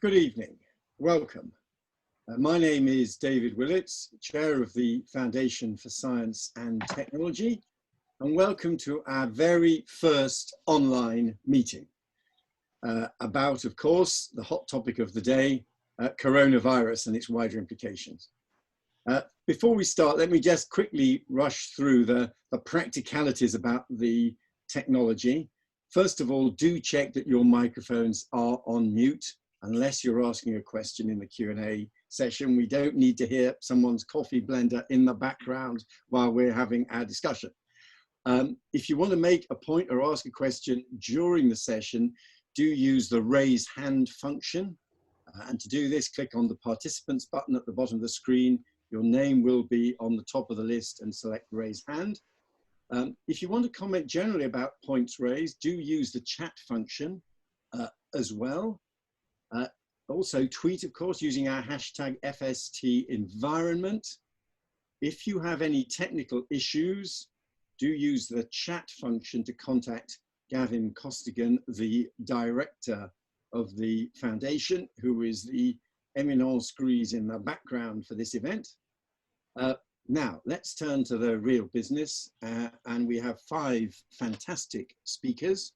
Good evening, welcome. My name is David Willits, Chair of the Foundation for Science and Technology, and welcome to our very first online meeting about, of course, the hot topic of the day, coronavirus and its wider implications. Before we start, let me just quickly rush through the practicalities about the technology. First of all, do check that your microphones are on mute. Unless you're asking a question in the Q&A session. We don't need to hear someone's coffee blender in the background while we're having our discussion. If you want to make a point or ask a question during the session, do use the raise hand function. And to do this, click on the participants button at the bottom of the screen. Your name will be on the top of the list and select raise hand. If you want to comment generally about points raised, do use the chat function as well. Also tweet, of course, using our hashtag FSTEnvironment. If you have any technical issues, do use the chat function to contact Gavin Costigan, the director of the foundation, who is the eminence grise in the background for this event. Now, let's turn to the real business, and we have 5 fantastic speakers.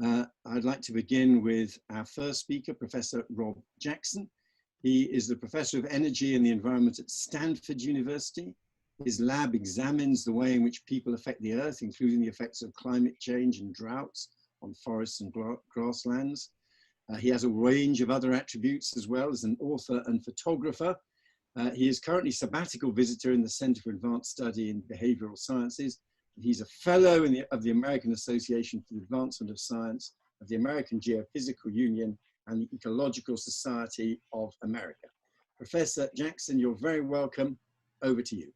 I'd like to begin with our first speaker, Professor Rob Jackson. He is the Professor of Energy and the Environment at Stanford University. His lab examines the way in which people affect the Earth, including the effects of climate change and droughts on forests and grasslands. He has a range of other attributes as well as an author and photographer. He is currently sabbatical visitor in the Center for Advanced Study in Behavioral Sciences. He's a fellow of the American Association for the Advancement of Science, of the American Geophysical Union, and the Ecological Society of America. Professor Jackson, you're very welcome. Over to you.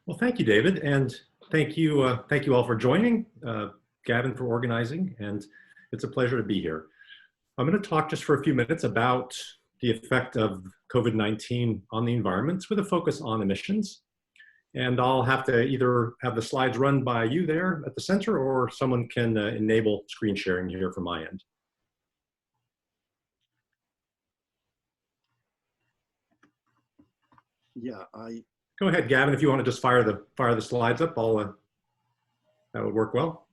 Well, thank you, David, and thank you all for joining, Gavin for organizing, and it's a pleasure to be here. I'm going to talk just for a few minutes about the effect of COVID-19 on the environment with a focus on emissions. And I'll have to either have the slides run by you there at the center, or someone can enable screen sharing here from my end. Yeah, Go ahead, Gavin, if you want to just fire the slides up, that would work well.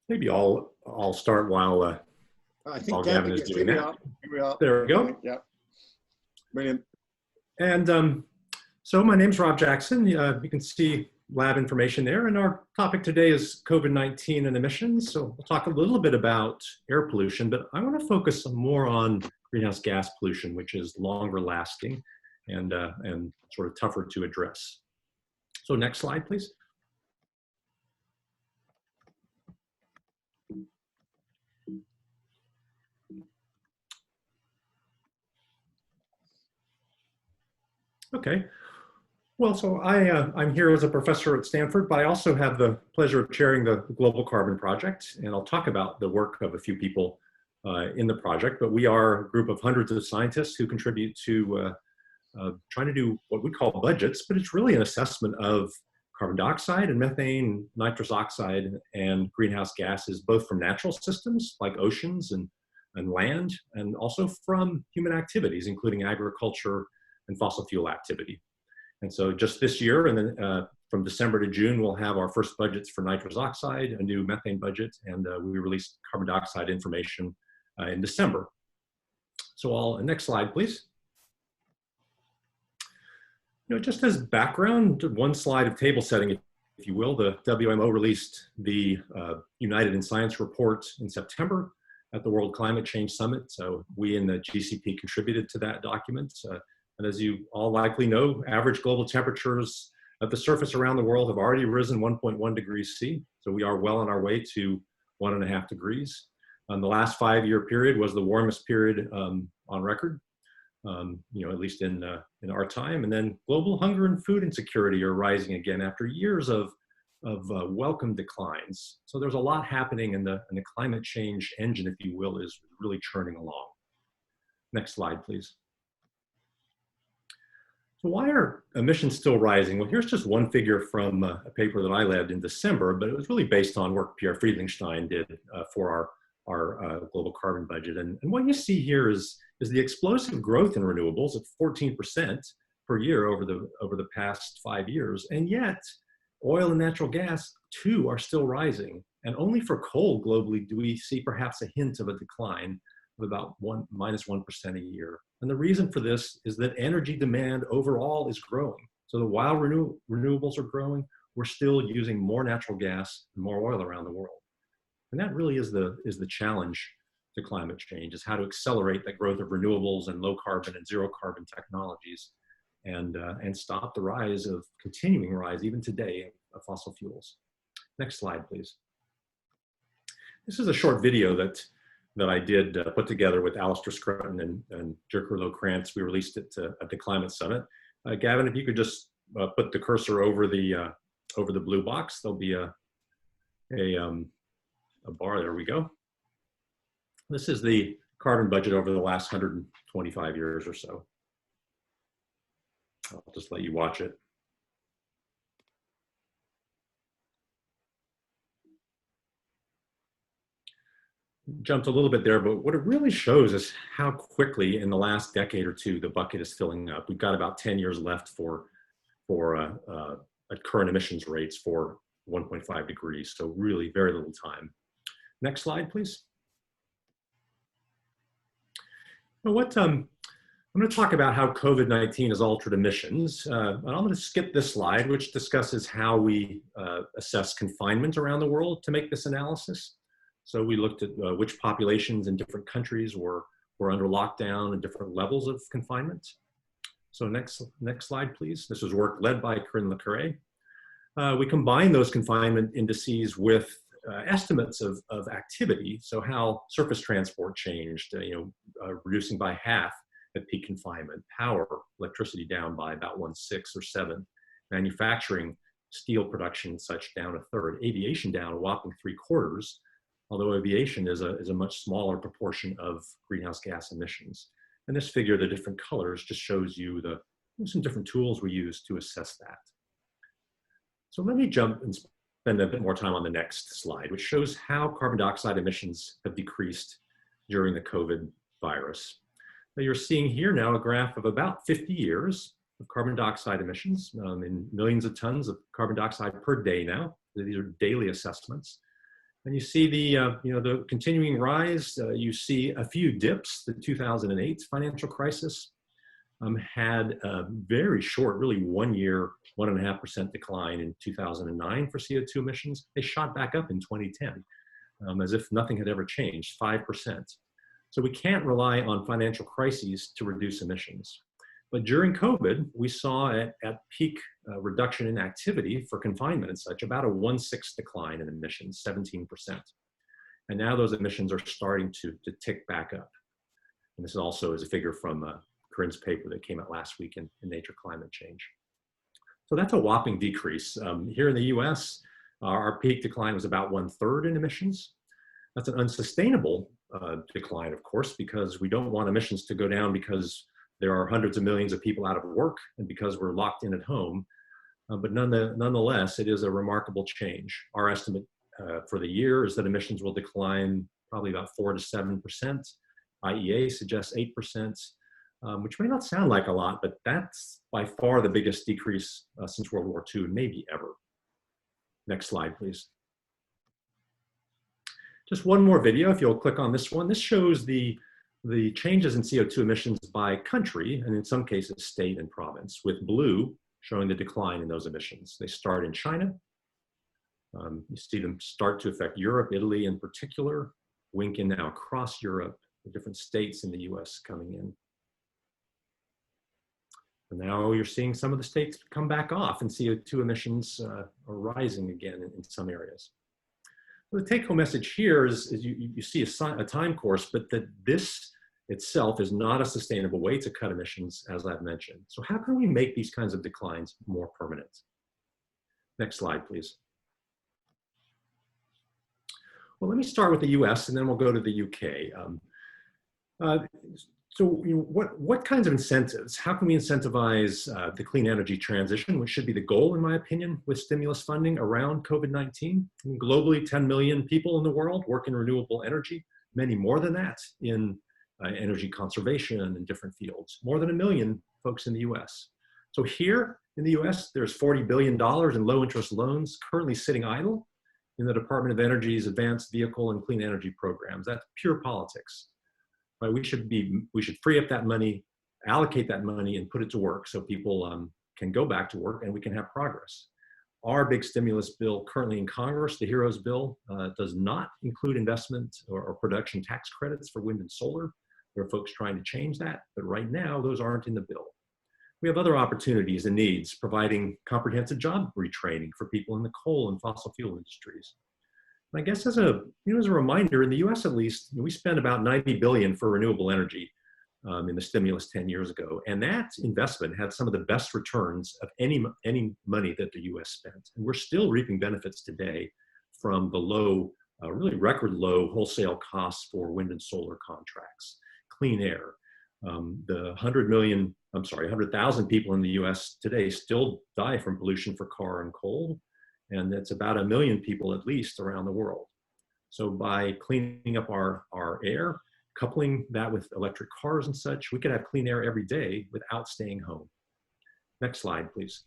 Maybe I'll start while Gavin is doing that. Here we are. There we go. Yeah, brilliant. And so my name's Rob Jackson. You can see lab information there, and our topic today is COVID-19 and emissions. So we'll talk a little bit about air pollution, but I want to focus more on greenhouse gas pollution, which is longer lasting and sort of tougher to address. So next slide, please. Okay, well, so I'm here as a professor at Stanford, but I also have the pleasure of chairing the Global Carbon Project, and I'll talk about the work of a few people in the project, but we are a group of hundreds of scientists who contribute to trying to do what we call budgets, but it's really an assessment of carbon dioxide and methane, nitrous oxide, and greenhouse gases, both from natural systems like oceans and land, and also from human activities, including agriculture and fossil fuel activity. And so just this year, and then from December to June, we'll have our first budgets for nitrous oxide, a new methane budget, and we released carbon dioxide information in December. So next slide, please. Just as background, one slide of table setting, if you will, the WMO released the United in Science report in September at the World Climate Change Summit. So we in the GCP contributed to that document. And as you all likely know, average global temperatures at the surface around the world have already risen 1.1 degrees C. So we are well on our way to 1.5 degrees. The last 5-year period was the warmest period on record, at least in our time. And then global hunger and food insecurity are rising again after years of welcome declines. So there's a lot happening, and the climate change engine, if you will, is really churning along. Next slide, please. So why are emissions still rising? Well, here's just one figure from a paper that I led in December, but it was really based on work Pierre Friedlichstein did for our global carbon budget. And what you see here is the explosive growth in renewables at 14% per year over the past 5 years. And yet, oil and natural gas, too, are still rising. And only for coal globally do we see perhaps a hint of a decline of about -1% a year. And the reason for this is that energy demand overall is growing. So while renewables are growing, we're still using more natural gas and more oil around the world. And that really is the challenge to climate change, is how to accelerate that growth of renewables and low carbon and zero carbon technologies and stop the continuing rise even today of fossil fuels. Next slide, please. This is a short video that I did put together with Alistair Scrutton and Jerker Krantz. We released it at the Climate Summit. Gavin, if you could just put the cursor over the blue box, there'll be a bar. There we go. This is the carbon budget over the last 125 years or so. I'll just let you watch it. Jumped a little bit there, but what it really shows is how quickly in the last decade or two the bucket is filling up. We've got about 10 years left at current emissions rates for 1.5 degrees, so really very little time. Next slide, please. Now I'm going to talk about how COVID-19 has altered emissions. And I'm going to skip this slide, which discusses how we assess confinement around the world to make this analysis. So we looked at which populations in different countries were under lockdown and different levels of confinement. So next slide, please. This was work led by Corinne Le Carré. We combined those confinement indices with estimates of activity. So how surface transport changed, reducing by half at peak confinement, power, electricity down by about 1/6 or 7, manufacturing, steel production such down 1/3, aviation down a whopping 3/4, although aviation is a much smaller proportion of greenhouse gas emissions. And this figure, the different colors, just shows you some different tools we use to assess that. So let me jump and spend a bit more time on the next slide, which shows how carbon dioxide emissions have decreased during the COVID virus. Now you're seeing here now a graph of about 50 years of carbon dioxide emissions in millions of tons of carbon dioxide per day now. These are daily assessments. And you see the continuing rise. You see a few dips. The 2008 financial crisis had a very short, really 1 year, 1.5% decline in 2009 for CO2 emissions. They shot back up in 2010 as if nothing had ever changed, 5%. So we can't rely on financial crises to reduce emissions. But during COVID, we saw at peak reduction in activity for confinement and such, about a 1/6 decline in emissions, 17%. And now those emissions are starting to tick back up. And this also is a figure from Corinne's paper that came out last week in Nature Climate Change. So that's a whopping decrease. Here in the US, our peak decline was about 1/3 in emissions. That's an unsustainable decline, of course, because we don't want emissions to go down because there are hundreds of millions of people out of work and because we're locked in at home. But nonetheless, it is a remarkable change. Our estimate for the year is that emissions will decline probably about 4 to 7%. IEA suggests 8%, which may not sound like a lot, but that's by far the biggest decrease since World War II, maybe ever. Next slide, please. Just one more video, if you'll click on this one. This shows the changes in CO2 emissions by country, and in some cases, state and province, with blue showing the decline in those emissions. They start in China. You see them start to affect Europe, Italy in particular, wink in now across Europe, the different states in the US coming in. And now you're seeing some of the states come back off and CO2 emissions are rising again in some areas. The take-home message here is you see a time course, but that this itself is not a sustainable way to cut emissions, as I've mentioned. So how can we make these kinds of declines more permanent? Next slide, please. Well, let me start with the US and then we'll go to the UK. So what kinds of incentives? How can we incentivize the clean energy transition, which should be the goal, in my opinion, with stimulus funding around COVID-19? Globally, 10 million people in the world work in renewable energy, many more than that in energy conservation and different fields, more than 1 million folks in the US. So here in the US, there's $40 billion in low interest loans currently sitting idle in the Department of Energy's Advanced Vehicle and Clean Energy programs. That's pure politics. Right? We should free up that money, allocate that money, and put it to work so people can go back to work and we can have progress. Our big stimulus bill currently in Congress, the HEROES bill, does not include investment or production tax credits for wind and solar. There are folks trying to change that, but right now those aren't in the bill. We have other opportunities and needs, providing comprehensive job retraining for people in the coal and fossil fuel industries. I guess as a reminder, in the US at least, we spent about $90 billion for renewable energy in the stimulus 10 years ago. And that investment had some of the best returns of any money that the US spent. And we're still reaping benefits today from the low, really record low wholesale costs for wind and solar contracts, clean air. The 100,000 people in the US today still die from pollution for car and coal. And it's about 1 million people at least around the world. So by cleaning up our air, coupling that with electric cars and such, we could have clean air every day without staying home. Next slide, please.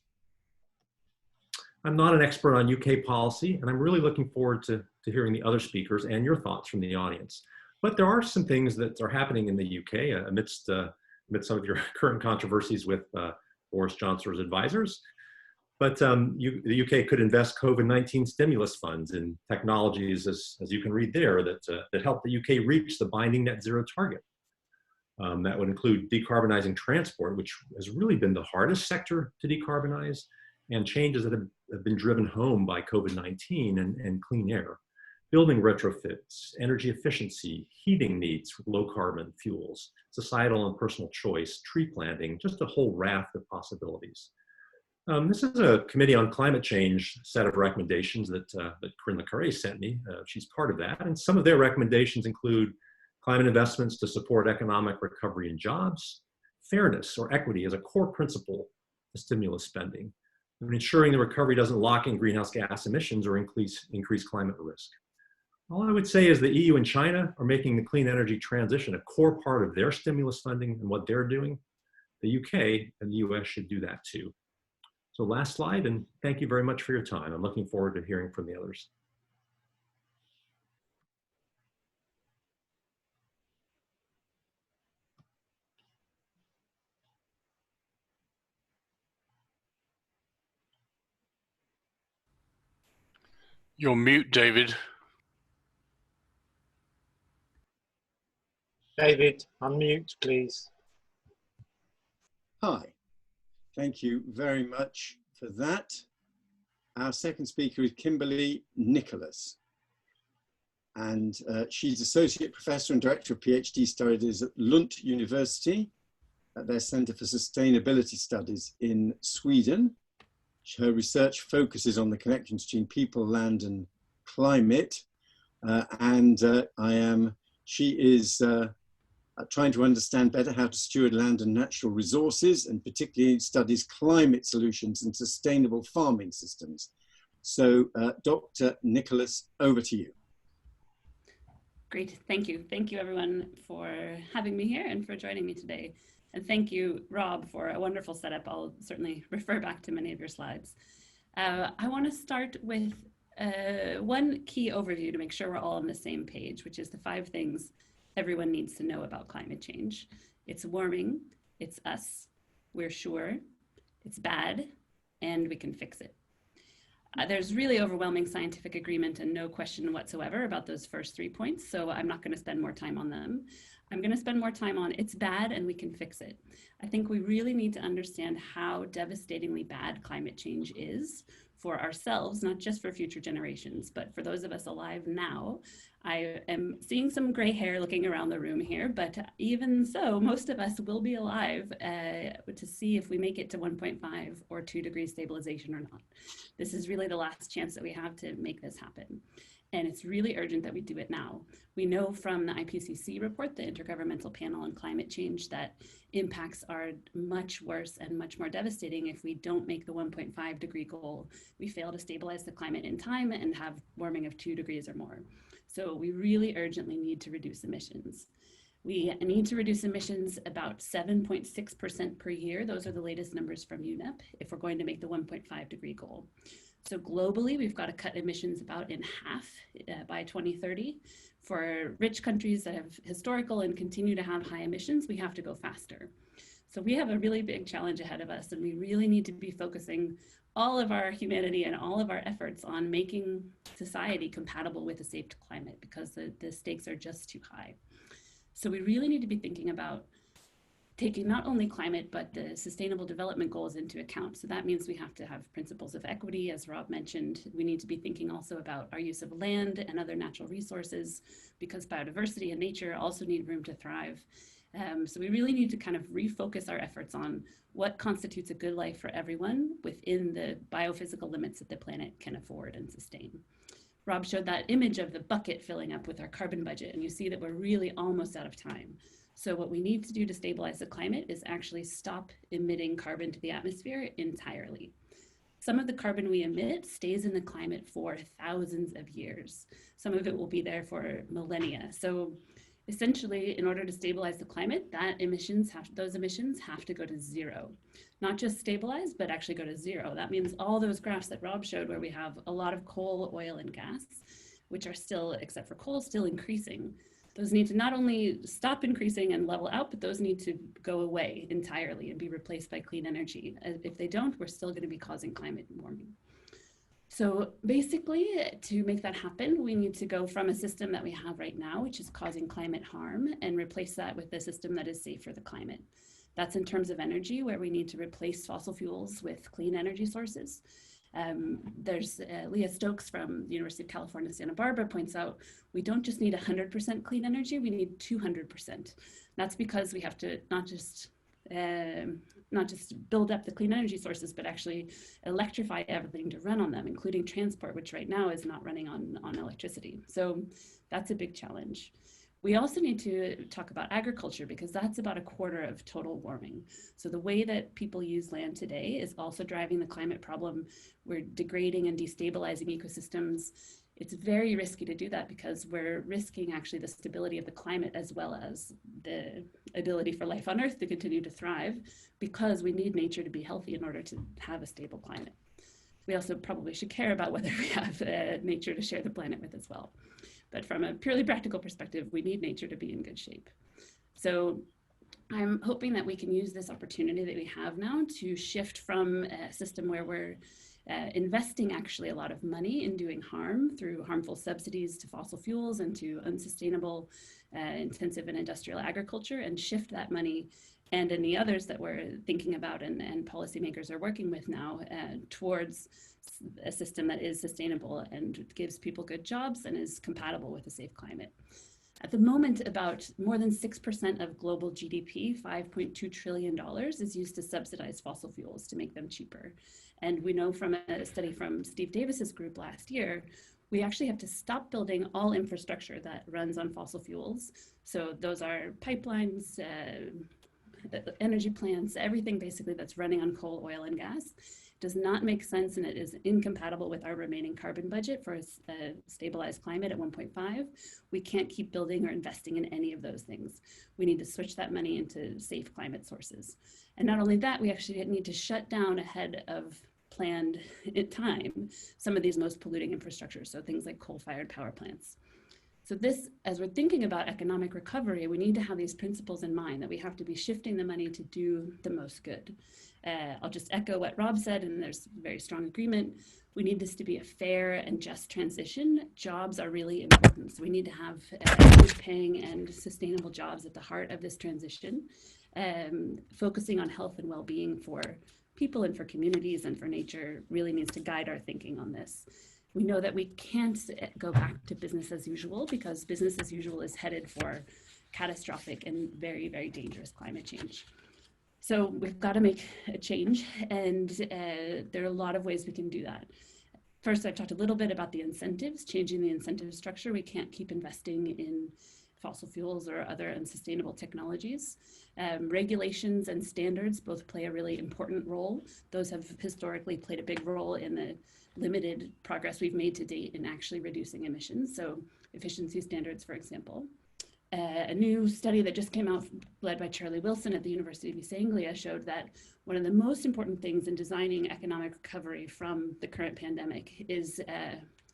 I'm not an expert on UK policy, and I'm really looking forward to hearing the other speakers and your thoughts from the audience. But there are some things that are happening in the UK amidst some of your current controversies with Boris Johnson's advisors. But the UK could invest COVID-19 stimulus funds in technologies, as you can read there, that help the UK reach the binding net zero target. That would include decarbonizing transport, which has really been the hardest sector to decarbonize, and changes that have been driven home by COVID-19 and clean air. Building retrofits, energy efficiency, heating needs with low carbon fuels, societal and personal choice, tree planting, just a whole raft of possibilities. This is a Committee on Climate Change set of recommendations that Corinne Le Carré sent me. She's part of that. And some of their recommendations include climate investments to support economic recovery and jobs, fairness or equity as a core principle to stimulus spending, and ensuring the recovery doesn't lock in greenhouse gas emissions or increase climate risk. All I would say is the EU and China are making the clean energy transition a core part of their stimulus funding and what they're doing. The UK and the US should do that too. So last slide, and thank you very much for your time. I'm looking forward to hearing from the others. You're mute, David. David, unmute, please. Hi, thank you very much for that. Our second speaker is Kimberly Nicholas, and she's Associate Professor and Director of PhD Studies at Lund University at their Center for Sustainability Studies in Sweden. Her research focuses on the connections between people, land, and climate, she is trying to understand better how to steward land and natural resources, and particularly studies climate solutions and sustainable farming systems. So Dr. Nicholas, over to you. Great, thank you. Thank you everyone for having me here and for joining me today. And thank you, Rob, for a wonderful setup. I'll certainly refer back to many of your slides. I want to start with one key overview to make sure we're all on the same page, which is the 5 things everyone needs to know about climate change. It's warming, it's us, we're sure, it's bad, and we can fix it. There's really overwhelming scientific agreement and no question whatsoever about those first 3 points, so I'm not going to spend more time on them. I'm going to spend more time on it's bad and we can fix it. I think we really need to understand how devastatingly bad climate change is for ourselves, not just for future generations, but for those of us alive now. I am seeing some gray hair looking around the room here, but even so, most of us will be alive to see if we make it to 1.5 or 2 degree stabilization or not. This is really the last chance that we have to make this happen. And it's really urgent that we do it now. We know from the IPCC report, the Intergovernmental Panel on Climate Change, that impacts are much worse and much more devastating if we don't make the 1.5 degree goal. We fail to stabilize the climate in time and have warming of 2 degrees or more. So we really urgently need to reduce emissions. We need to reduce emissions about 7.6% per year. Those are the latest numbers from UNEP if we're going to make the 1.5 degree goal. So globally, we've got to cut emissions about in half by 2030. For rich countries that have historical and continue to have high emissions, we have to go faster. So we have a really big challenge ahead of us, and we really need to be focusing all of our humanity and all of our efforts on making society compatible with a safe climate, because the stakes are just too high. So we really need to be thinking about taking not only climate, but the sustainable development goals into account. So that means we have to have principles of equity, as Rob mentioned. We need to be thinking also about our use of land and other natural resources, because biodiversity and nature also need room to thrive. So we really need to kind of refocus our efforts on what constitutes a good life for everyone within the biophysical limits that the planet can afford and sustain. Rob showed that image of the bucket filling up with our carbon budget, and you see that we're really almost out of time. So what we need to do to stabilize the climate is actually stop emitting carbon to the atmosphere entirely. Some of the carbon we emit stays in the climate for thousands of years. Some of it will be there for millennia. So essentially, in order to stabilize the climate, those emissions have to go to zero. Not just stabilize, but actually go to zero. That means all those graphs that Rob showed where we have a lot of coal, oil, and gas, which are still, except for coal, still increasing. Those need to not only stop increasing and level out, but those need to go away entirely and be replaced by clean energy. If they don't, we're still going to be causing climate warming. So basically, to make that happen, we need to go from a system that we have right now, which is causing climate harm, and replace that with a system that is safe for the climate. That's in terms of energy, where we need to replace fossil fuels with clean energy sources. There's Leah Stokes from the University of California, Santa Barbara points out, we don't just need 100% clean energy, we need 200%. That's because we have to not just build up the clean energy sources, but actually electrify everything to run on them, including transport, which right now is not running on electricity. So that's a big challenge. We also need to talk about agriculture, because that's about 1/4 of total warming. So the way that people use land today is also driving the climate problem. We're degrading and destabilizing ecosystems. It's very risky to do that, because we're risking actually the stability of the climate as well as the ability for life on Earth to continue to thrive, because we need nature to be healthy in order to have a stable climate. We also probably should care about whether we have nature to share the planet with as well. But from a purely practical perspective, we need nature to be in good shape. So I'm hoping that we can use this opportunity that we have now to shift from a system where we're investing actually a lot of money in doing harm through harmful subsidies to fossil fuels and to unsustainable, intensive and industrial agriculture, and shift that money and any others that we're thinking about and policymakers are working with now towards a system that is sustainable and gives people good jobs and is compatible with a safe climate. At the moment, about more than 6% of global GDP, $5.2 trillion, is used to subsidize fossil fuels to make them cheaper. And we know from a study from Steve Davis's group last year, we actually have to stop building all infrastructure that runs on fossil fuels. So those are pipelines, energy plants, everything basically that's running on coal, oil, and gas. Does not make sense, and it is incompatible with our remaining carbon budget for a stabilized climate at 1.5. We can't keep building or investing in any of those things. We need to switch that money into safe climate sources. And not only that, we actually need to shut down ahead of planned time some of these most polluting infrastructures, so things like coal-fired power plants. So this, as we're thinking about economic recovery, we need to have these principles in mind, that we have to be shifting the money to do the most good. I'll just echo what Rob said, and there's very strong agreement. We need this to be a fair and just transition. Jobs are really important. So we need to have good paying and sustainable jobs at the heart of this transition, focusing on health and well-being for people and for communities and for nature really needs to guide our thinking on this. We know that we can't go back to business as usual, because business as usual is headed for catastrophic and very, very dangerous climate change. So we've got to make a change, and there are a lot of ways we can do that. First, I've talked a little bit about the incentives, changing the incentive structure. We can't keep investing in fossil fuels or other unsustainable technologies. Regulations and standards both play a really important role. Those have historically played a big role in the limited progress we've made to date in actually reducing emissions. So efficiency standards, for example. A new study that just came out, led by Charlie Wilson at the University of East Anglia, showed that one of the most important things in designing economic recovery from the current pandemic is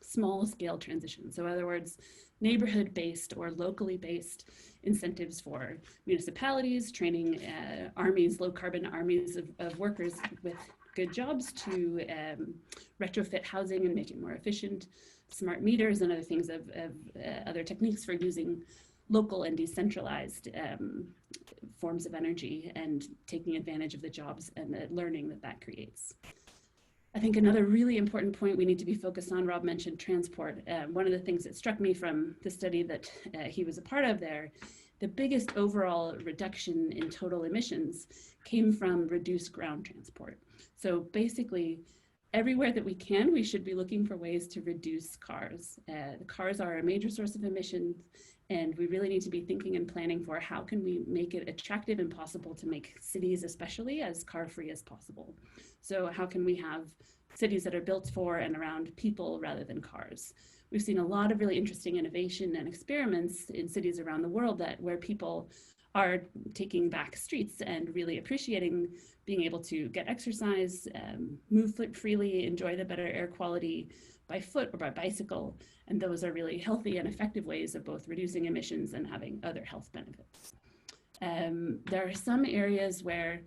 small scale transition. So in other words, neighborhood-based or locally based incentives for municipalities, training armies, low carbon armies of workers with good jobs to retrofit housing and make it more efficient, smart meters and other things other techniques for using local and decentralized forms of energy and taking advantage of the jobs and the learning that creates. I think another really important point we need to be focused on, Rob mentioned transport. One of the things that struck me from the study that he was a part of there, the biggest overall reduction in total emissions came from reduced ground transport. So basically, everywhere that we can, we should be looking for ways to reduce cars. The cars are a major source of emissions, and we really need to be thinking and planning for how can we make it attractive and possible to make cities especially as car-free as possible. So how can we have cities that are built for and around people rather than cars? We've seen a lot of really interesting innovation and experiments in cities around the world where people are taking back streets and really appreciating being able to get exercise, move freely, enjoy the better air quality by foot or by bicycle. And those are really healthy and effective ways of both reducing emissions and having other health benefits. There are some areas where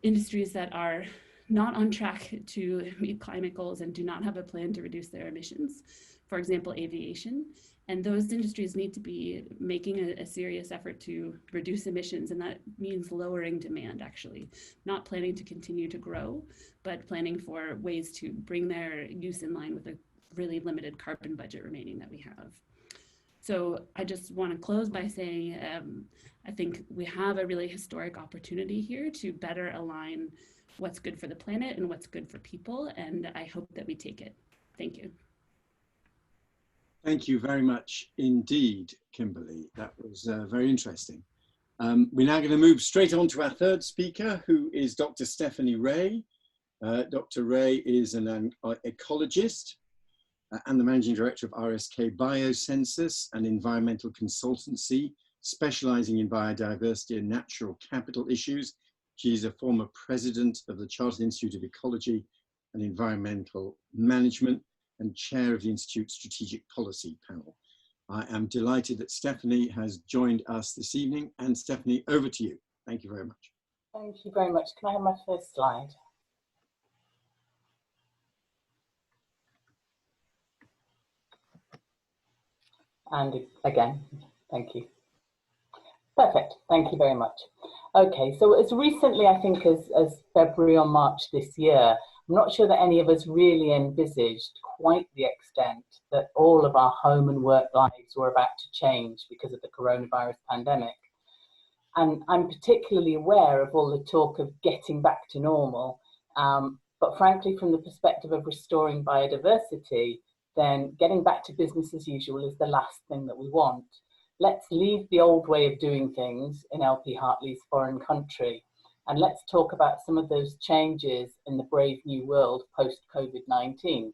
industries that are not on track to meet climate goals and do not have a plan to reduce their emissions, for example, aviation. And those industries need to be making a serious effort to reduce emissions, and that means lowering demand, actually. Not planning to continue to grow, but planning for ways to bring their use in line with the really limited carbon budget remaining that we have. So I just want to close by saying, I think we have a really historic opportunity here to better align what's good for the planet and what's good for people, and I hope that we take it. Thank you. Thank you very much indeed, Kimberly. That was very interesting. We're now going to move straight on to our third speaker, who is Dr. Stephanie Wray. Dr. Wray is an ecologist and the managing director of RSK Biocensus, an environmental consultancy specializing in biodiversity and natural capital issues. She is a former president of the Chartered Institute of Ecology and Environmental Management and chair of the Institute's Strategic Policy Panel. I am delighted that Stephanie has joined us this evening. And Stephanie, over to you. Thank you very much. Thank you very much. Can I have my first slide? And again, thank you. Perfect, thank you very much. Okay, so as recently, I think as February or March this year, I'm not sure that any of us really envisaged quite the extent that all of our home and work lives were about to change because of the coronavirus pandemic. And I'm particularly aware of all the talk of getting back to normal, but frankly, from the perspective of restoring biodiversity, then getting back to business as usual is the last thing that we want. Let's leave the old way of doing things in LP Hartley's foreign country, and let's talk about some of those changes in the brave new world post-COVID-19. Can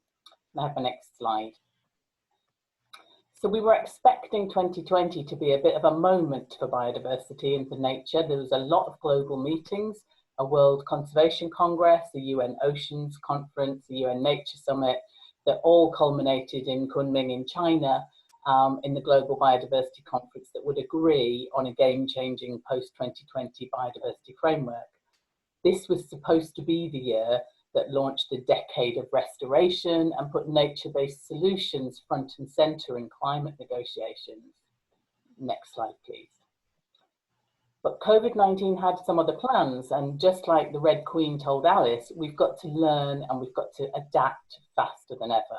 I have the next slide? So we were expecting 2020 to be a bit of a moment for biodiversity and for nature. There was a lot of global meetings, a World Conservation Congress, the UN Oceans Conference, the UN Nature Summit, that all culminated in Kunming in China in the Global Biodiversity Conference that would agree on a game-changing post-2020 biodiversity framework. This was supposed to be the year that launched the decade of restoration and put nature-based solutions front and center in climate negotiations. Next slide, please. But COVID-19 had some other plans, and just like the Red Queen told Alice, we've got to learn and we've got to adapt faster than ever.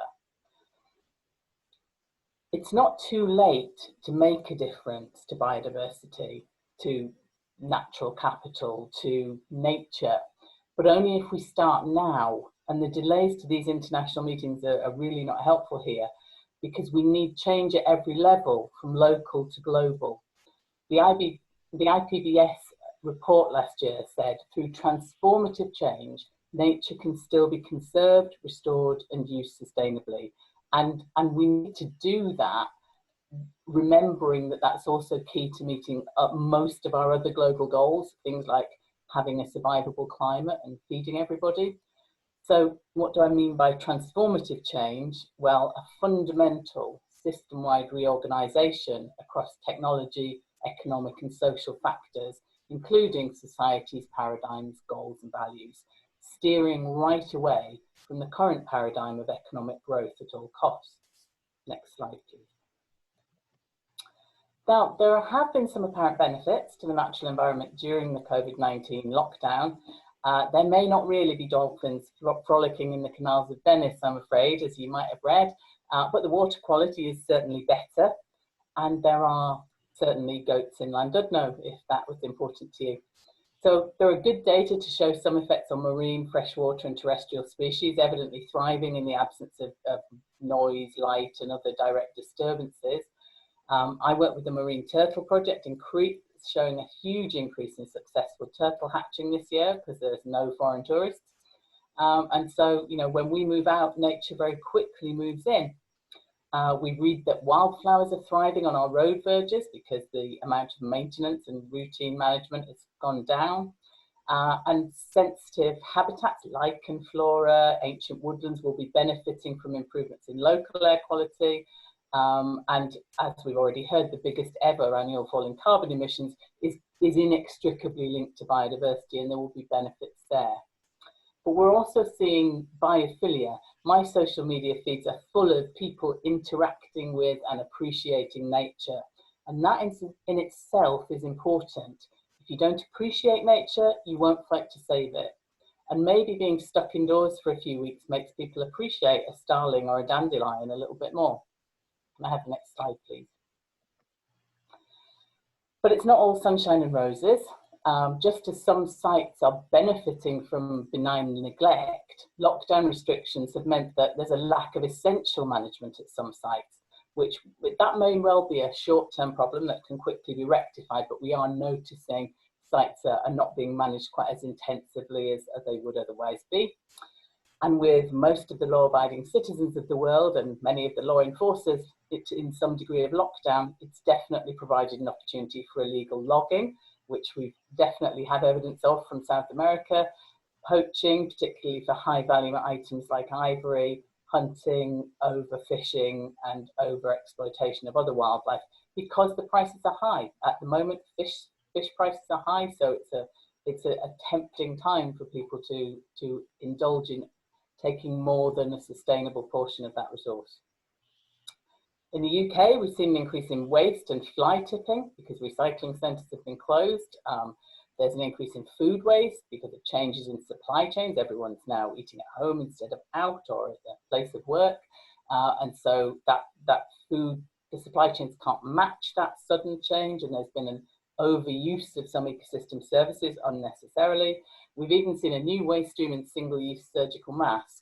It's not too late to make a difference to biodiversity, to natural capital, to nature, but only if we start now And the delays to these international meetings are really not helpful here, because we need change at every level, from local to global. The IPBES report last year said, through transformative change, nature can still be conserved, restored, and used sustainably. And we need to do that, remembering that that's also key to meeting most of our other global goals, things like having a survivable climate and feeding everybody. So what do I mean by transformative change? Well, a fundamental system-wide reorganization across technology, economic and social factors, including society's paradigms, goals and values, steering right away from the current paradigm of economic growth at all costs. Next slide, please. Now, there have been some apparent benefits to the natural environment during the COVID-19 lockdown. There may not really be dolphins frolicking in the canals of Venice, I'm afraid, as you might have read, but the water quality is certainly better, and there are certainly goats in Llandudno, if that was important to you. So there are good data to show some effects on marine, freshwater and terrestrial species, evidently thriving in the absence of noise, light and other direct disturbances. I work with the Marine Turtle Project in Crete, showing a huge increase in successful turtle hatching this year because there's no foreign tourists. And so, you know, when we move out, nature very quickly moves in. We read that wildflowers are thriving on our road verges because the amount of maintenance and routine management has gone down. And sensitive habitats, lichen flora, ancient woodlands will be benefiting from improvements in local air quality. And as we've already heard, the biggest ever annual fall in carbon emissions is inextricably linked to biodiversity, and there will be benefits there. But we're also seeing biophilia. My social media feeds are full of people interacting with and appreciating nature. And that in itself is important. If you don't appreciate nature, you won't fight to save it. And maybe being stuck indoors for a few weeks makes people appreciate a starling or a dandelion a little bit more. Can I have the next slide, please? But it's not all sunshine and roses. Just as some sites are benefiting from benign neglect, lockdown restrictions have meant that there's a lack of essential management at some sites, which that may well be a short-term problem that can quickly be rectified, but we are noticing sites are not being managed quite as intensively as they would otherwise be. And with most of the law-abiding citizens of the world and many of the law enforcers in some degree of lockdown, it's definitely provided an opportunity for illegal logging, which we definitely have evidence of from South America, poaching, particularly for high-value items like ivory, hunting, overfishing, and overexploitation of other wildlife, because the prices are high. At the moment, fish prices are high, so it's a tempting time for people to indulge in taking more than a sustainable portion of that resource. In the UK, we've seen an increase in waste and fly tipping because recycling centres have been closed. There's an increase in food waste because of changes in supply chains. Everyone's now eating at home instead of out or at their place of work. And so that food, the supply chains can't match that sudden change, and there's been an overuse of some ecosystem services unnecessarily. We've even seen a new waste stream in single-use surgical masks.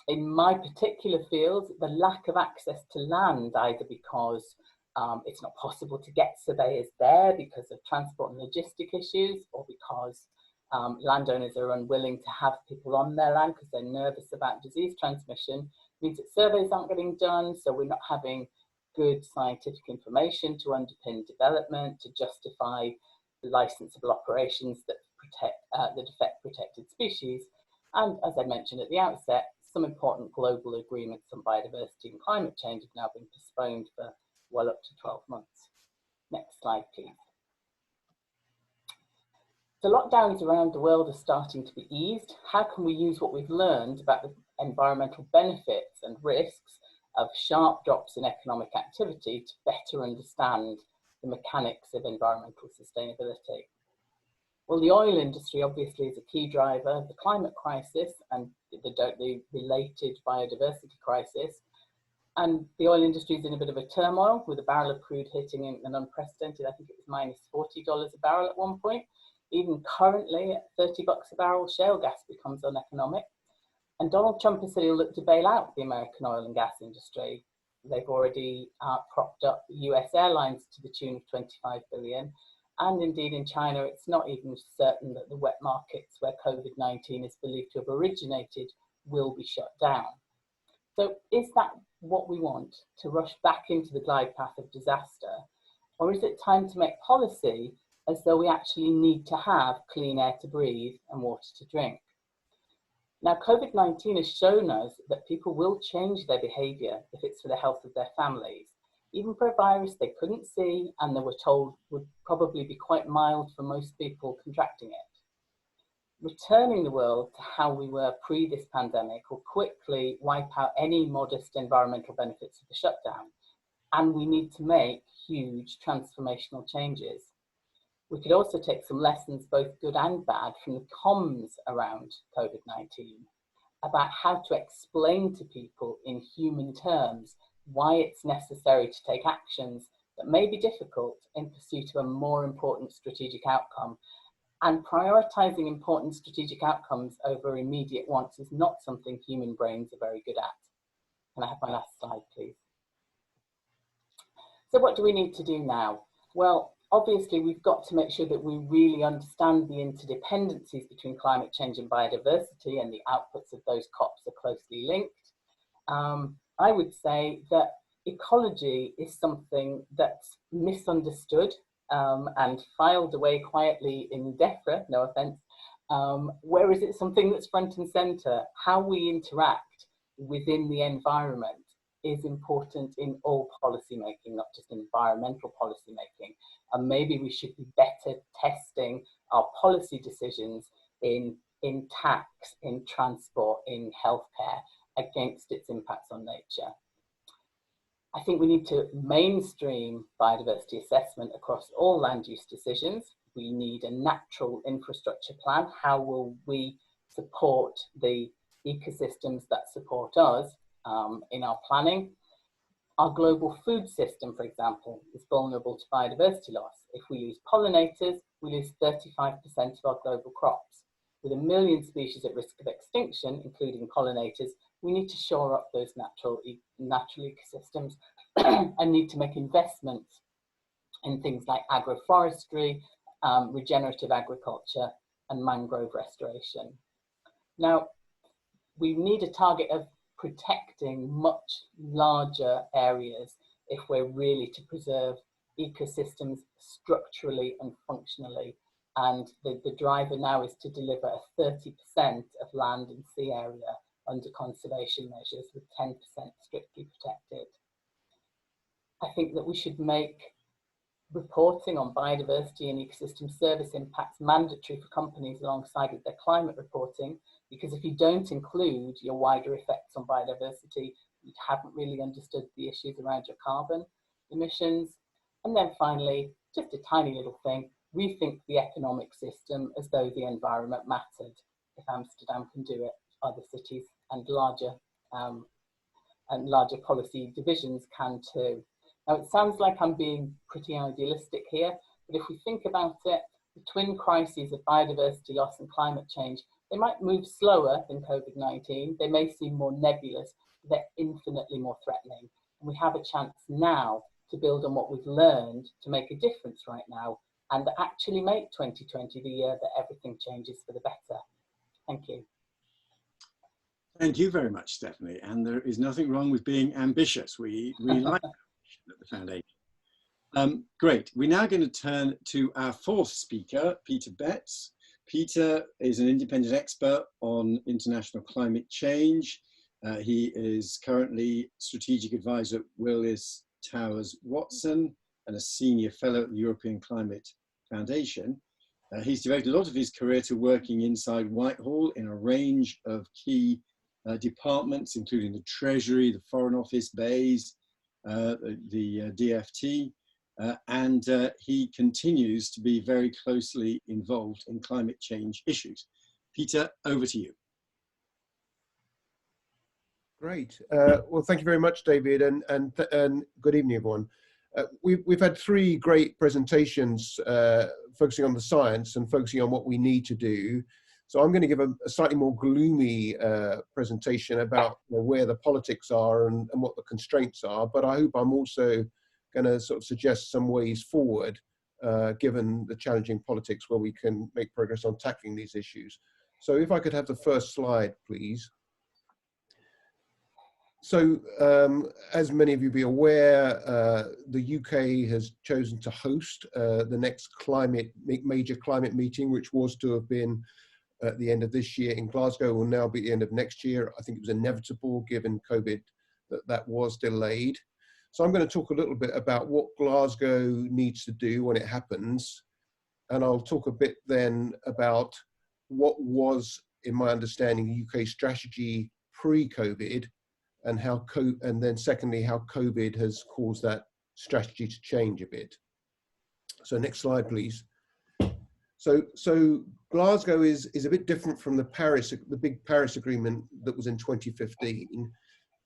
In my particular field, the lack of access to land, either because it's not possible to get surveyors there because of transport and logistic issues, or because landowners are unwilling to have people on their land because they're nervous about disease transmission, means that surveys aren't getting done, so we're not having good scientific information to underpin development, to justify the licensable operations that affect protected species. And as I mentioned at the outset, some important global agreements on biodiversity and climate change have now been postponed for well up to 12 months. Next slide, please. So lockdowns around the world are starting to be eased. How can we use what we've learned about the environmental benefits and risks of sharp drops in economic activity to better understand the mechanics of environmental sustainability? Well, the oil industry obviously is a key driver of the climate crisis and the related biodiversity crisis. And the oil industry is in a bit of a turmoil, with a barrel of crude hitting an unprecedented, I think it was -$40 a barrel at one point. Even currently at $30 a barrel, shale gas becomes uneconomic. And Donald Trump has said he'll look to bail out the American oil and gas industry. They've already propped up US airlines to the tune of 25 billion. And indeed in China, it's not even certain that the wet markets where COVID-19 is believed to have originated will be shut down. So is that what we want, to rush back into the glide path of disaster? Or is it time to make policy as though we actually need to have clean air to breathe and water to drink? Now, COVID-19 has shown us that people will change their behaviour if it's for the health of their families, even for a virus they couldn't see and they were told would probably be quite mild for most people contracting it. Returning the world to how we were pre this pandemic will quickly wipe out any modest environmental benefits of the shutdown, and we need to make huge transformational changes. We could also take some lessons, both good and bad, from the comms around COVID-19 about how to explain to people in human terms why it's necessary to take actions that may be difficult in pursuit of a more important strategic outcome. And prioritizing important strategic outcomes over immediate wants is not something human brains are very good at. Can I have my last slide, please? So what do we need to do now? Well, obviously, we've got to make sure that we really understand the interdependencies between climate change and biodiversity, and the outputs of those COPs are closely linked. I would say that ecology is something that's misunderstood and filed away quietly in Defra, no offense, whereas it's something that's front and center. How we interact within the environment is important in all policy making, not just environmental policy making. And maybe we should be better testing our policy decisions in tax, in transport, in healthcare against its impacts on nature. I think we need to mainstream biodiversity assessment across all land use decisions. We need a natural infrastructure plan. How will we support the ecosystems that support us in our planning? Our global food system, for example, is vulnerable to biodiversity loss. If we lose pollinators, we lose 35% of our global crops. With 1 million species at risk of extinction, including pollinators, we need to shore up those natural ecosystems and need to make investments in things like agroforestry, regenerative agriculture, and mangrove restoration. Now, we need a target of protecting much larger areas if we're really to preserve ecosystems structurally and functionally. And the driver now is to deliver 30% of land and sea area under conservation measures, with 10% strictly protected. I think that we should make reporting on biodiversity and ecosystem service impacts mandatory for companies alongside with their climate reporting, because if you don't include your wider effects on biodiversity, you haven't really understood the issues around your carbon emissions. And then finally, just a tiny little thing, rethink the economic system as though the environment mattered. If Amsterdam can do it, other cities and larger policy divisions can too. Now, it sounds like I'm being pretty idealistic here, but if we think about it, the twin crises of biodiversity loss and climate change, they might move slower than COVID-19. They may seem more nebulous, but they're infinitely more threatening. And we have a chance now to build on what we've learned to make a difference right now and actually make 2020 the year that everything changes for the better. Thank you. Thank you very much, Stephanie. And there is nothing wrong with being ambitious. We like ambition at the Foundation. Great. We're now going to turn to our fourth speaker, Peter Betts. Peter is an independent expert on international climate change. He is currently strategic advisor at Willis Towers Watson and a senior fellow at the European Climate Foundation. He's devoted a lot of his career to working inside Whitehall in a range of key departments, including the Treasury, the Foreign Office, BEIS, the DFT, and he continues to be very closely involved in climate change issues. Peter, over to you. Great. Well, thank you very much, David, and good evening, everyone. We've had 3 great presentations focusing on the science and focusing on what we need to do. So I'm going to give a slightly more gloomy presentation about where the politics are and what the constraints are. But I hope I'm also going to sort of suggest some ways forward, given the challenging politics, where we can make progress on tackling these issues. So if I could have the first slide, please. So as many of you be aware, the UK has chosen to host the next major climate meeting, which was to have been at the end of this year in Glasgow, will now be the end of next year. I think it was inevitable given COVID that was delayed. So I'm going to talk a little bit about what Glasgow needs to do when it happens. And I'll talk a bit then about what was, in my understanding, UK strategy pre-COVID, and then secondly, how COVID has caused that strategy to change a bit. So next slide, please. So Glasgow is a bit different from the big Paris Agreement that was in 2015.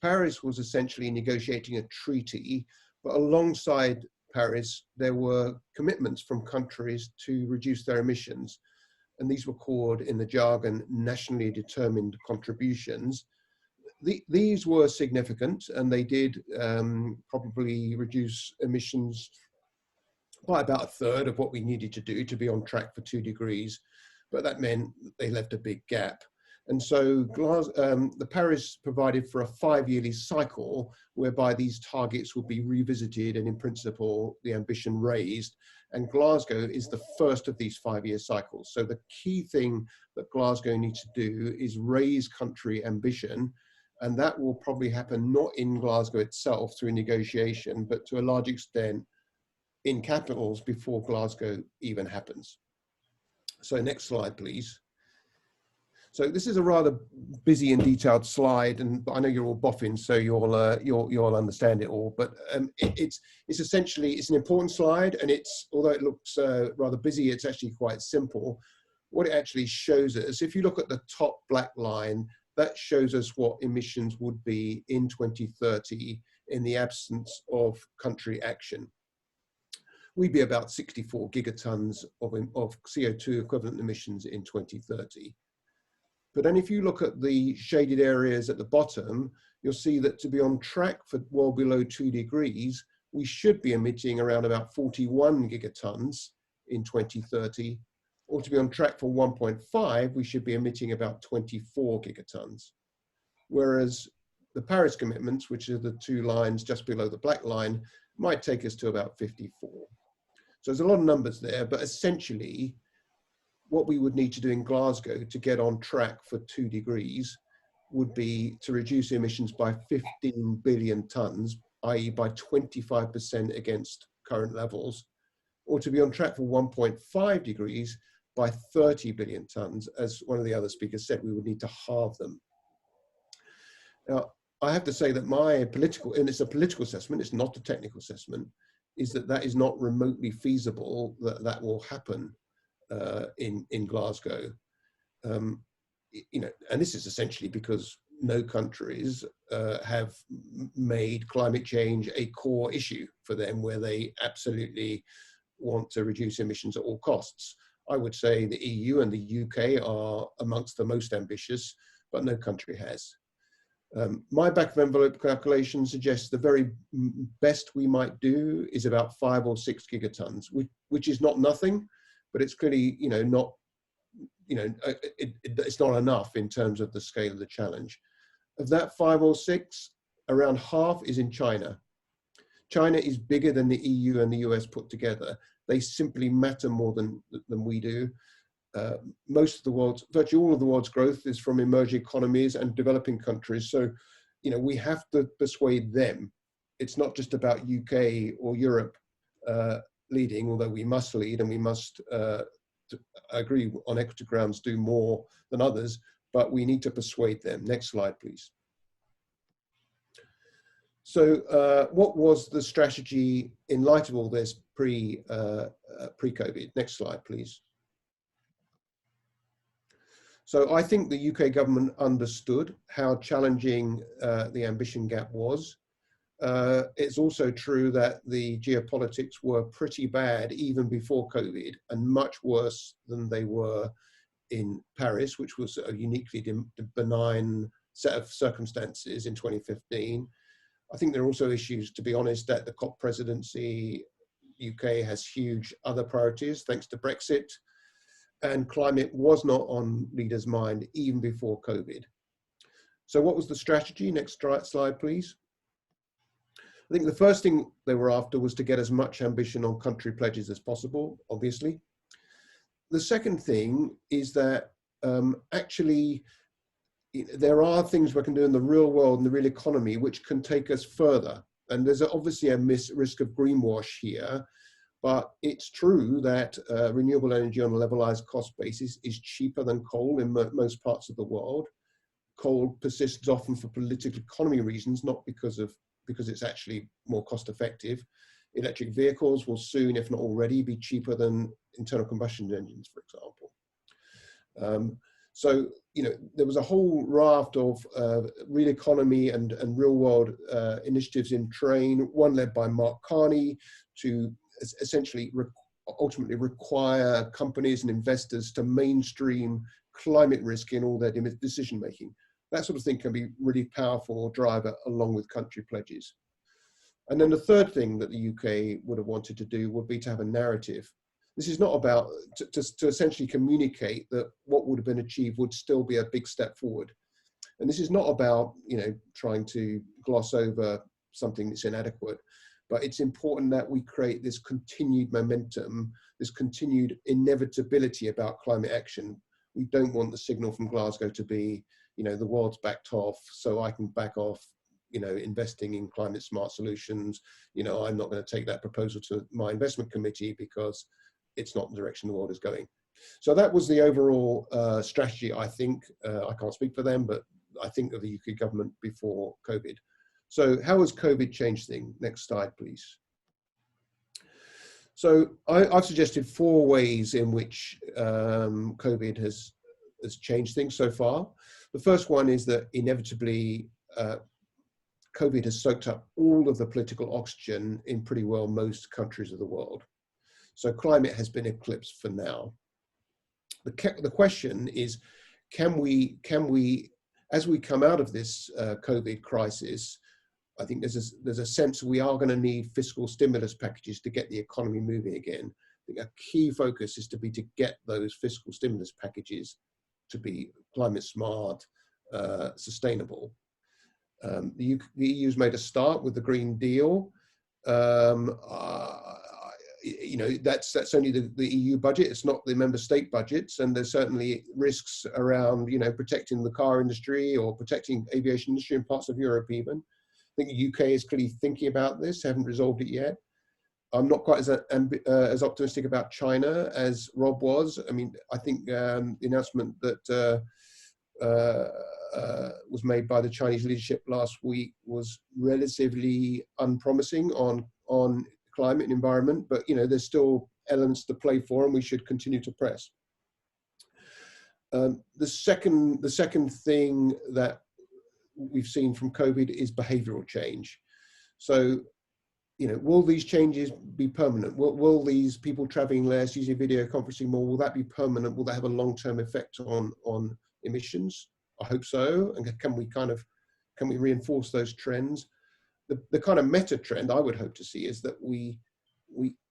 Paris was essentially negotiating a treaty, but alongside Paris, there were commitments from countries to reduce their emissions. And these were called, in the jargon, nationally determined contributions. These were significant, and they did probably reduce emissions by about a third of what we needed to do to be on track for 2 degrees, but that meant they left a big gap. And so the Paris provided for a 5-yearly cycle whereby these targets would be revisited and in principle the ambition raised. And Glasgow is the first of these 5-year cycles. So the key thing that Glasgow needs to do is raise country ambition, and that will probably happen not in Glasgow itself through negotiation, but to a large extent in capitals before Glasgow even happens. So next slide, please. So this is a rather busy and detailed slide, and I know you're all boffins, so you'll understand it all. But it's essentially, it's an important slide, and although it looks rather busy, it's actually quite simple. What it actually shows us, if you look at the top black line, that shows us what emissions would be in 2030 in the absence of country action. We'd be about 64 gigatons of CO2 equivalent emissions in 2030. But then if you look at the shaded areas at the bottom, you'll see that to be on track for well below 2 degrees, we should be emitting around about 41 gigatons in 2030, or to be on track for 1.5, we should be emitting about 24 gigatons. Whereas the Paris commitments, which are the 2 lines just below the black line, might take us to about 54. So there's a lot of numbers there, but essentially what we would need to do in Glasgow to get on track for 2 degrees would be to reduce emissions by 15 billion tons, i.e. by 25% against current levels, or to be on track for 1.5 degrees by 30 billion tons. As one of the other speakers said, we would need to halve them. Now, I have to say that my political, and it's a political assessment, it's not a technical assessment, is that is not remotely feasible that will happen in Glasgow. And this is essentially because no countries have made climate change a core issue for them, where they absolutely want to reduce emissions at all costs. I would say the EU and the UK are amongst the most ambitious, but no country has. My back of envelope calculation suggests the very best we might do is about 5 or 6 gigatons, which is not nothing, but it's clearly, not, it's not enough in terms of the scale of the challenge. Of that 5 or 6, around half is in China. China is bigger than the EU and the US put together. They simply matter more than we do. Most of the world's, virtually all of the world's growth is from emerging economies and developing countries. So, we have to persuade them. It's not just about UK or Europe leading, although we must lead and we must, I agree on equity grounds, do more than others, but we need to persuade them. Next slide, please. So what was the strategy in light of all this pre-COVID? Next slide, please. So I think the UK government understood how challenging the ambition gap was. It's also true that the geopolitics were pretty bad even before COVID, and much worse than they were in Paris, which was a uniquely benign set of circumstances in 2015. I think there are also issues, to be honest, that the COP presidency, UK has huge other priorities thanks to Brexit, and climate was not on leaders' mind even before COVID. So what was the strategy? Next slide, please. I think the first thing they were after was to get as much ambition on country pledges as possible, obviously. The second thing is that actually there are things we can do in the real world and the real economy which can take us further. And there's obviously a risk of greenwash here, but it's true that renewable energy on a levelized cost basis is cheaper than coal in most parts of the world. Coal persists often for political economy reasons, not because it's actually more cost effective. Electric vehicles will soon, if not already, be cheaper than internal combustion engines, for example. So, you know, there was a whole raft of real economy and real world initiatives in train, one led by Mark Carney to essentially ultimately require companies and investors to mainstream climate risk in all their decision making. That sort of thing can be really powerful driver along with country pledges. And then the third thing that the UK would have wanted to do would be to have a narrative. This is not about to essentially communicate that what would have been achieved would still be a big step forward. And this is not about, you know, trying to gloss over something that's inadequate, but it's important that we create this continued momentum, this continued inevitability about climate action. We don't want the signal from Glasgow to be, you know, the world's backed off, so I can back off, you know, investing in climate smart solutions. You know, I'm not going to take that proposal to my investment committee because it's not the direction the world is going. So that was the overall strategy, I think. I can't speak for them, but I think of the UK government before COVID. So how has COVID changed things? Next slide, please. So I've suggested 4 ways in which COVID has changed things so far. The first one is that inevitably COVID has soaked up all of the political oxygen in pretty well most countries of the world. So climate has been eclipsed for now. The question is, can we, as we come out of this COVID crisis, I think there's a sense we are going to need fiscal stimulus packages to get the economy moving again. I think a key focus is to get those fiscal stimulus packages to be climate smart, sustainable. The EU's made a start with the Green Deal. You know, that's only the EU budget. It's not the member state budgets, and there's certainly risks around, you know, protecting the car industry or protecting aviation industry in parts of Europe even. I think the UK is clearly thinking about this, haven't resolved it yet. I'm not quite as optimistic about China as Rob was. I mean, I think the announcement that was made by the Chinese leadership last week was relatively unpromising on climate and environment, but you know, there's still elements to play for, and we should continue to press. The second thing that we've seen from COVID is behavioural change. So, you know, will these changes be permanent? Will these people travelling less, using video conferencing more, will that be permanent? Will that have a long-term effect on emissions? I hope so. And can we reinforce those trends? The kind of meta trend I would hope to see is that we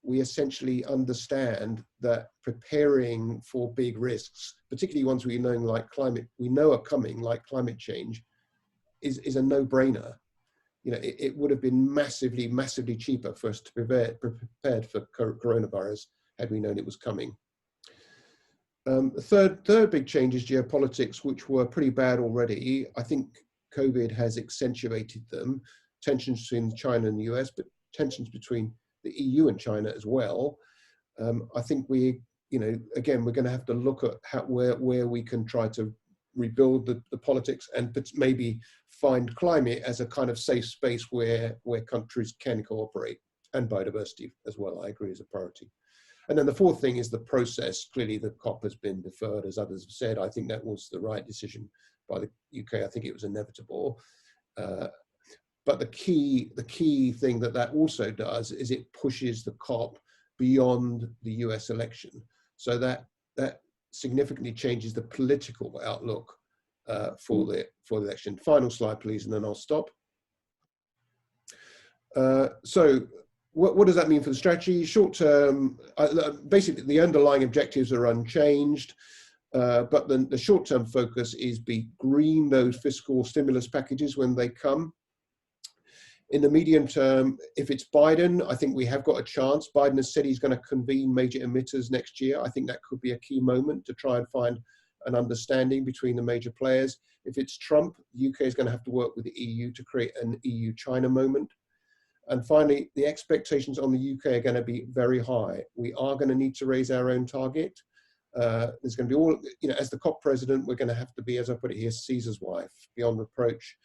essentially understand that preparing for big risks, particularly ones we know are coming, like climate change, is a no-brainer. You know, it would have been massively cheaper for us to prepared for coronavirus had we known it was coming. The third big change is geopolitics, which were pretty bad already. I think COVID has accentuated them. Tensions between China and the US, but tensions between the EU and China as well. I think we're going to have to look at where we can try to rebuild the politics and maybe find climate as a kind of safe space where countries can cooperate, and biodiversity as well, I agree, is a priority. And then the fourth thing is the process. Clearly the COP has been deferred, as others have said. I think that was the right decision by the UK. I think it was inevitable. But the key thing that also does is it pushes the COP beyond the US election. So that significantly changes the political outlook for the election. Final slide, please, and then I'll stop. So what does that mean for the strategy? Short term, basically the underlying objectives are unchanged, but then the short term focus is be green those fiscal stimulus packages when they come. In the medium term, if it's Biden, I think we have got a chance. Biden has said he's going to convene major emitters next year. I think that could be a key moment to try and find an understanding between the major players. If it's Trump, the UK is going to have to work with the EU to create an EU-China moment. And finally, the expectations on the UK are going to be very high. We are going to need to raise our own target. There's going to be all, as the COP president, we're going to have to be, as I put it here, Caesar's wife, beyond reproach.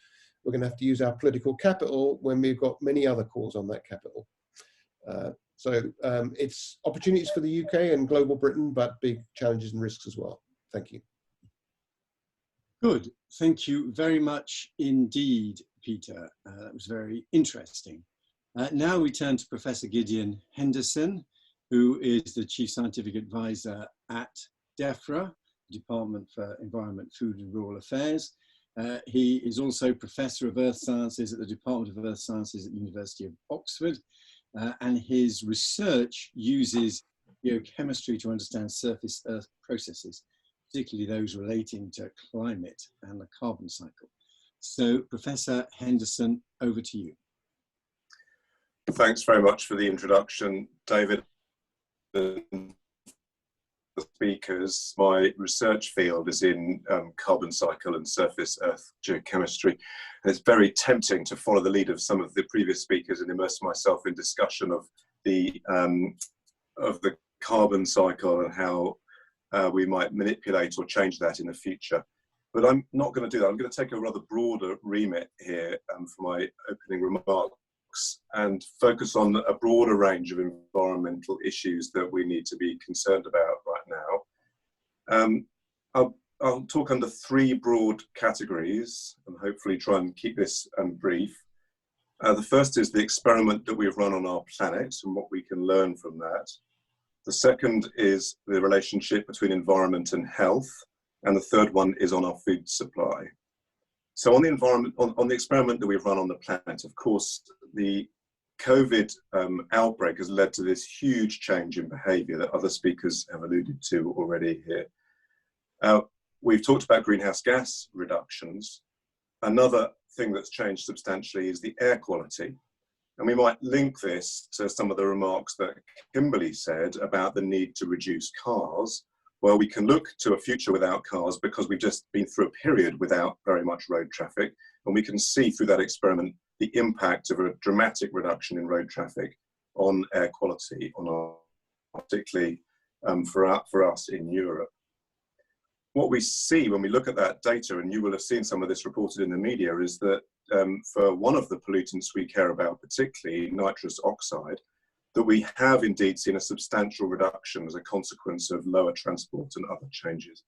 We're going to have to use our political capital when we've got many other calls on that capital. So it's opportunities for the UK and global Britain, but big challenges and risks as well. Thank you. Good. Thank you very much indeed, Peter. That was very interesting. Now we turn to Professor Gideon Henderson, who is the Chief Scientific Advisor at Defra, Department for Environment, Food and Rural Affairs. He is also Professor of Earth Sciences at the Department of Earth Sciences at the University of Oxford, and his research uses geochemistry to understand surface Earth processes, particularly those relating to climate and the carbon cycle. So, Professor Henderson, over to you. Thanks very much for the introduction, David. The speakers, my research field is in carbon cycle and surface Earth geochemistry. And it's very tempting to follow the lead of some of the previous speakers and immerse myself in discussion of the carbon cycle and how we might manipulate or change that in the future. But I'm not going to do that. I'm going to take a rather broader remit here for my opening remarks and focus on a broader range of environmental issues that we need to be concerned about right now. I'll talk under three broad categories and hopefully try and keep this brief. The first is the experiment that we've run on our planet and what we can learn from that. The second is the relationship between environment and health. And the third one is on our food supply. So on the environment, on the experiment that we've run on the planet, of course, the COVID outbreak has led to this huge change in behavior that other speakers have alluded to already here. We've talked about greenhouse gas reductions. Another thing that's changed substantially is the air quality. And we might link this to some of the remarks that Kimberly said about the need to reduce cars. Well, we can look to a future without cars because we've just been through a period without very much road traffic. And we can see through that experiment the impact of a dramatic reduction in road traffic on air quality, particularly for us in Europe. What we see when we look at that data, and you will have seen some of this reported in the media, is that for one of the pollutants we care about, particularly nitrous oxide, that we have indeed seen a substantial reduction as a consequence of lower transport and other changes.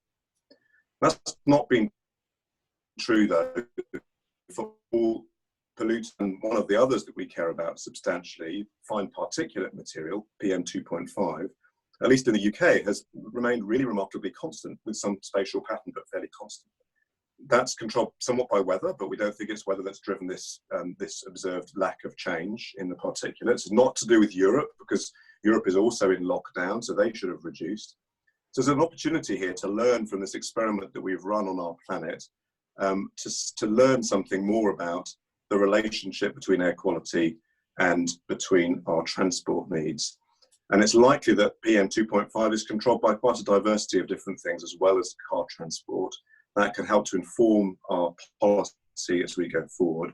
That's not been true though for all pollutants, and one of the others that we care about substantially, fine particulate material, PM2.5, at least in the UK, has remained really remarkably constant with some spatial pattern, but fairly constant. That's controlled somewhat by weather, but we don't think it's weather that's driven this, this observed lack of change in the particulates. It's not to do with Europe, because Europe is also in lockdown, so they should have reduced. So there's an opportunity here to learn from this experiment that we've run on our planet, to learn something more about the relationship between air quality and between our transport needs. And it's likely that PM2.5 is controlled by quite a diversity of different things, as well as car transport. That can help to inform our policy as we go forward.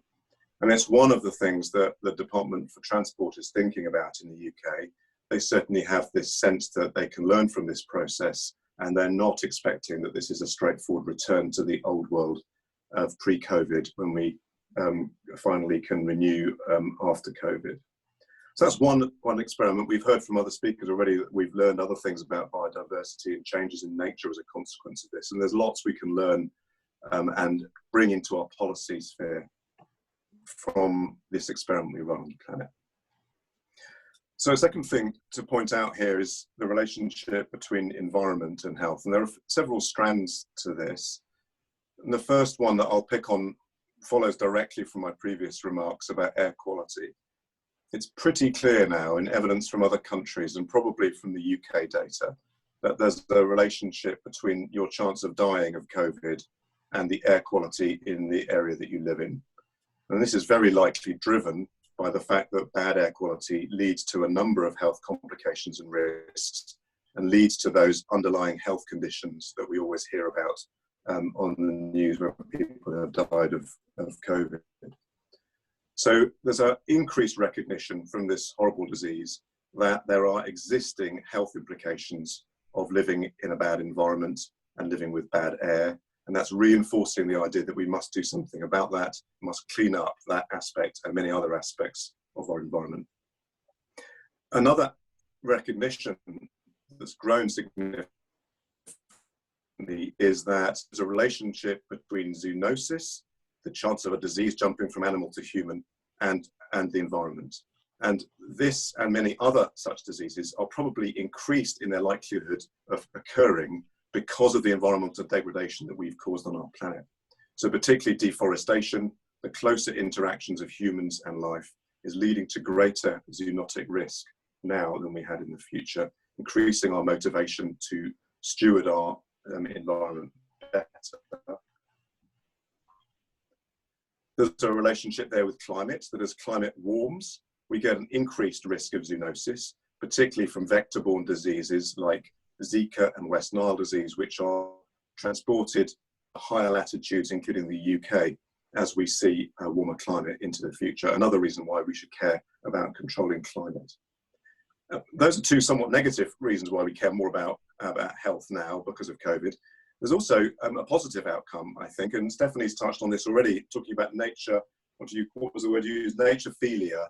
And it's one of the things that the Department for Transport is thinking about in the UK. They certainly have this sense that they can learn from this process, and they're not expecting that this is a straightforward return to the old world of pre-COVID, when we finally can renew after COVID. So that's one experiment. We've heard from other speakers already that we've learned other things about biodiversity and changes in nature as a consequence of this. And there's lots we can learn and bring into our policy sphere. from this experiment we run on the planet. So a second thing to point out here is the relationship between environment and health. And there are several strands to this. And the first one that I'll pick on follows directly from my previous remarks about air quality. It's pretty clear now in evidence from other countries and probably from the UK data that there's a relationship between your chance of dying of COVID and the air quality in the area that you live in. And this is very likely driven by the fact that bad air quality leads to a number of health complications and risks and leads to those underlying health conditions that we always hear about on the news where people have died of COVID. So there's an increased recognition from this horrible disease that there are existing health implications of living in a bad environment and living with bad air. And that's reinforcing the idea that we must do something about that, must clean up that aspect and many other aspects of our environment. Another recognition that's grown significantly is that there's a relationship between zoonosis, the chance of a disease jumping from animal to human, and the environment. And this and many other such diseases are probably increased in their likelihood of occurring because of the environmental degradation that we've caused on our planet. So particularly deforestation, the closer interactions of humans and life is leading to greater zoonotic risk now than we had in the future, increasing our motivation to steward our environment better. There's a relationship there with climate, that as climate warms, we get an increased risk of zoonosis, particularly from vector-borne diseases like Zika and West Nile disease, which are transported to higher latitudes, including the UK, as we see a warmer climate into the future. Another reason why we should care about controlling climate. Those are two somewhat negative reasons why we care more about health now because of COVID. There's also a positive outcome, I think, and Stephanie's touched on this already, talking about nature, what was the word you used, naturophilia.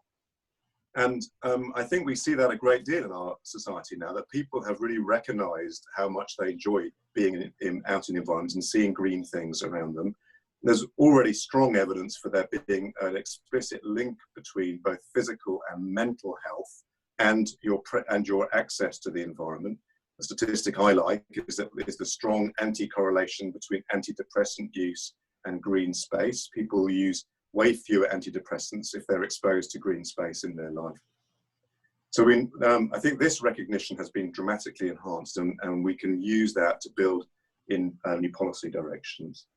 And I think we see that a great deal in our society now, that people have really recognized how much they enjoy being out in the environment and seeing green things around them. There's already strong evidence for there being an explicit link between both physical and mental health and your access to the environment. The statistic I like is that there's the strong anti-correlation between antidepressant use and green space. People use way fewer antidepressants if they're exposed to green space in their life. So I think this recognition has been dramatically enhanced, and we can use that to build in new policy directions.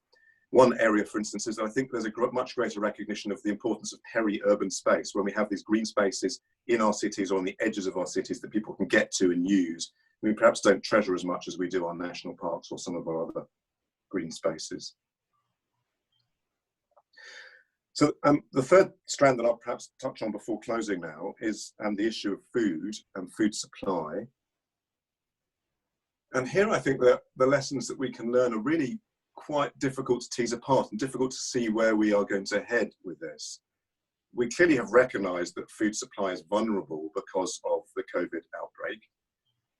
One area, for instance, is I think there's a much greater recognition of the importance of peri-urban space, when we have these green spaces in our cities or on the edges of our cities that people can get to and use. We perhaps don't treasure as much as we do our national parks or some of our other green spaces. So the third strand that I'll perhaps touch on before closing now is the issue of food and food supply. And here I think that the lessons that we can learn are really quite difficult to tease apart and difficult to see where we are going to head with this. We clearly have recognized that food supply is vulnerable because of the COVID outbreak.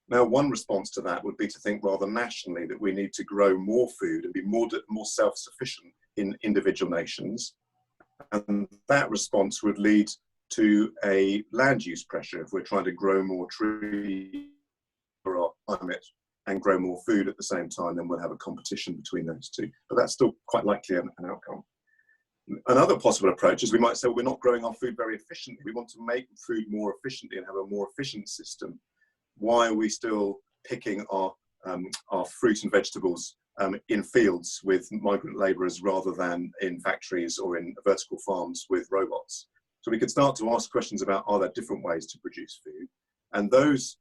Now, one response to that would be to think rather nationally that we need to grow more food and be more self-sufficient in individual nations. And that response would lead to a land use pressure if we're trying to grow more trees for our climate and grow more food at the same time, then we'll have a competition between those two. But that's still quite likely an outcome. Another possible approach is we might say, well, we're not growing our food very efficiently. We want to make food more efficiently and have a more efficient system. Why are we still picking our fruit and vegetables in fields with migrant labourers rather than in factories or in vertical farms with robots? So we could start to ask questions about, are there different ways to produce food? And those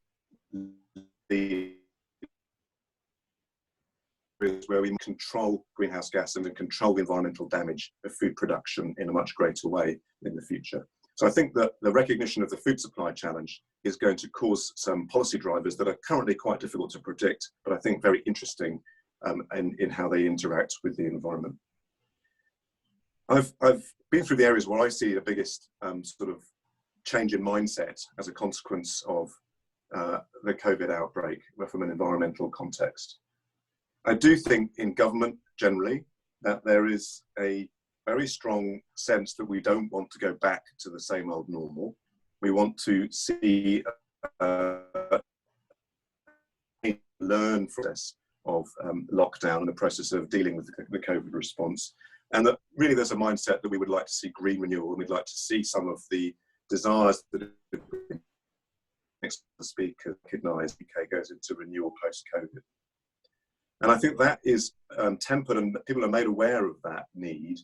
is where we control greenhouse gas and control the environmental damage of food production in a much greater way in the future. So I think that the recognition of the food supply challenge is going to cause some policy drivers that are currently quite difficult to predict, but I think very interesting in how they interact with the environment. I've been through the areas where I see the biggest sort of change in mindset as a consequence of the COVID outbreak from an environmental context. I do think in government generally that there is a very strong sense that we don't want to go back to the same old normal. We want to see learn from this of lockdown and the process of dealing with the COVID response. And that really there's a mindset that we would like to see green renewal, and we'd like to see some of the desires that next speaker recognise UK goes into renewal post-COVID. And I think that is tempered, and people are made aware of that need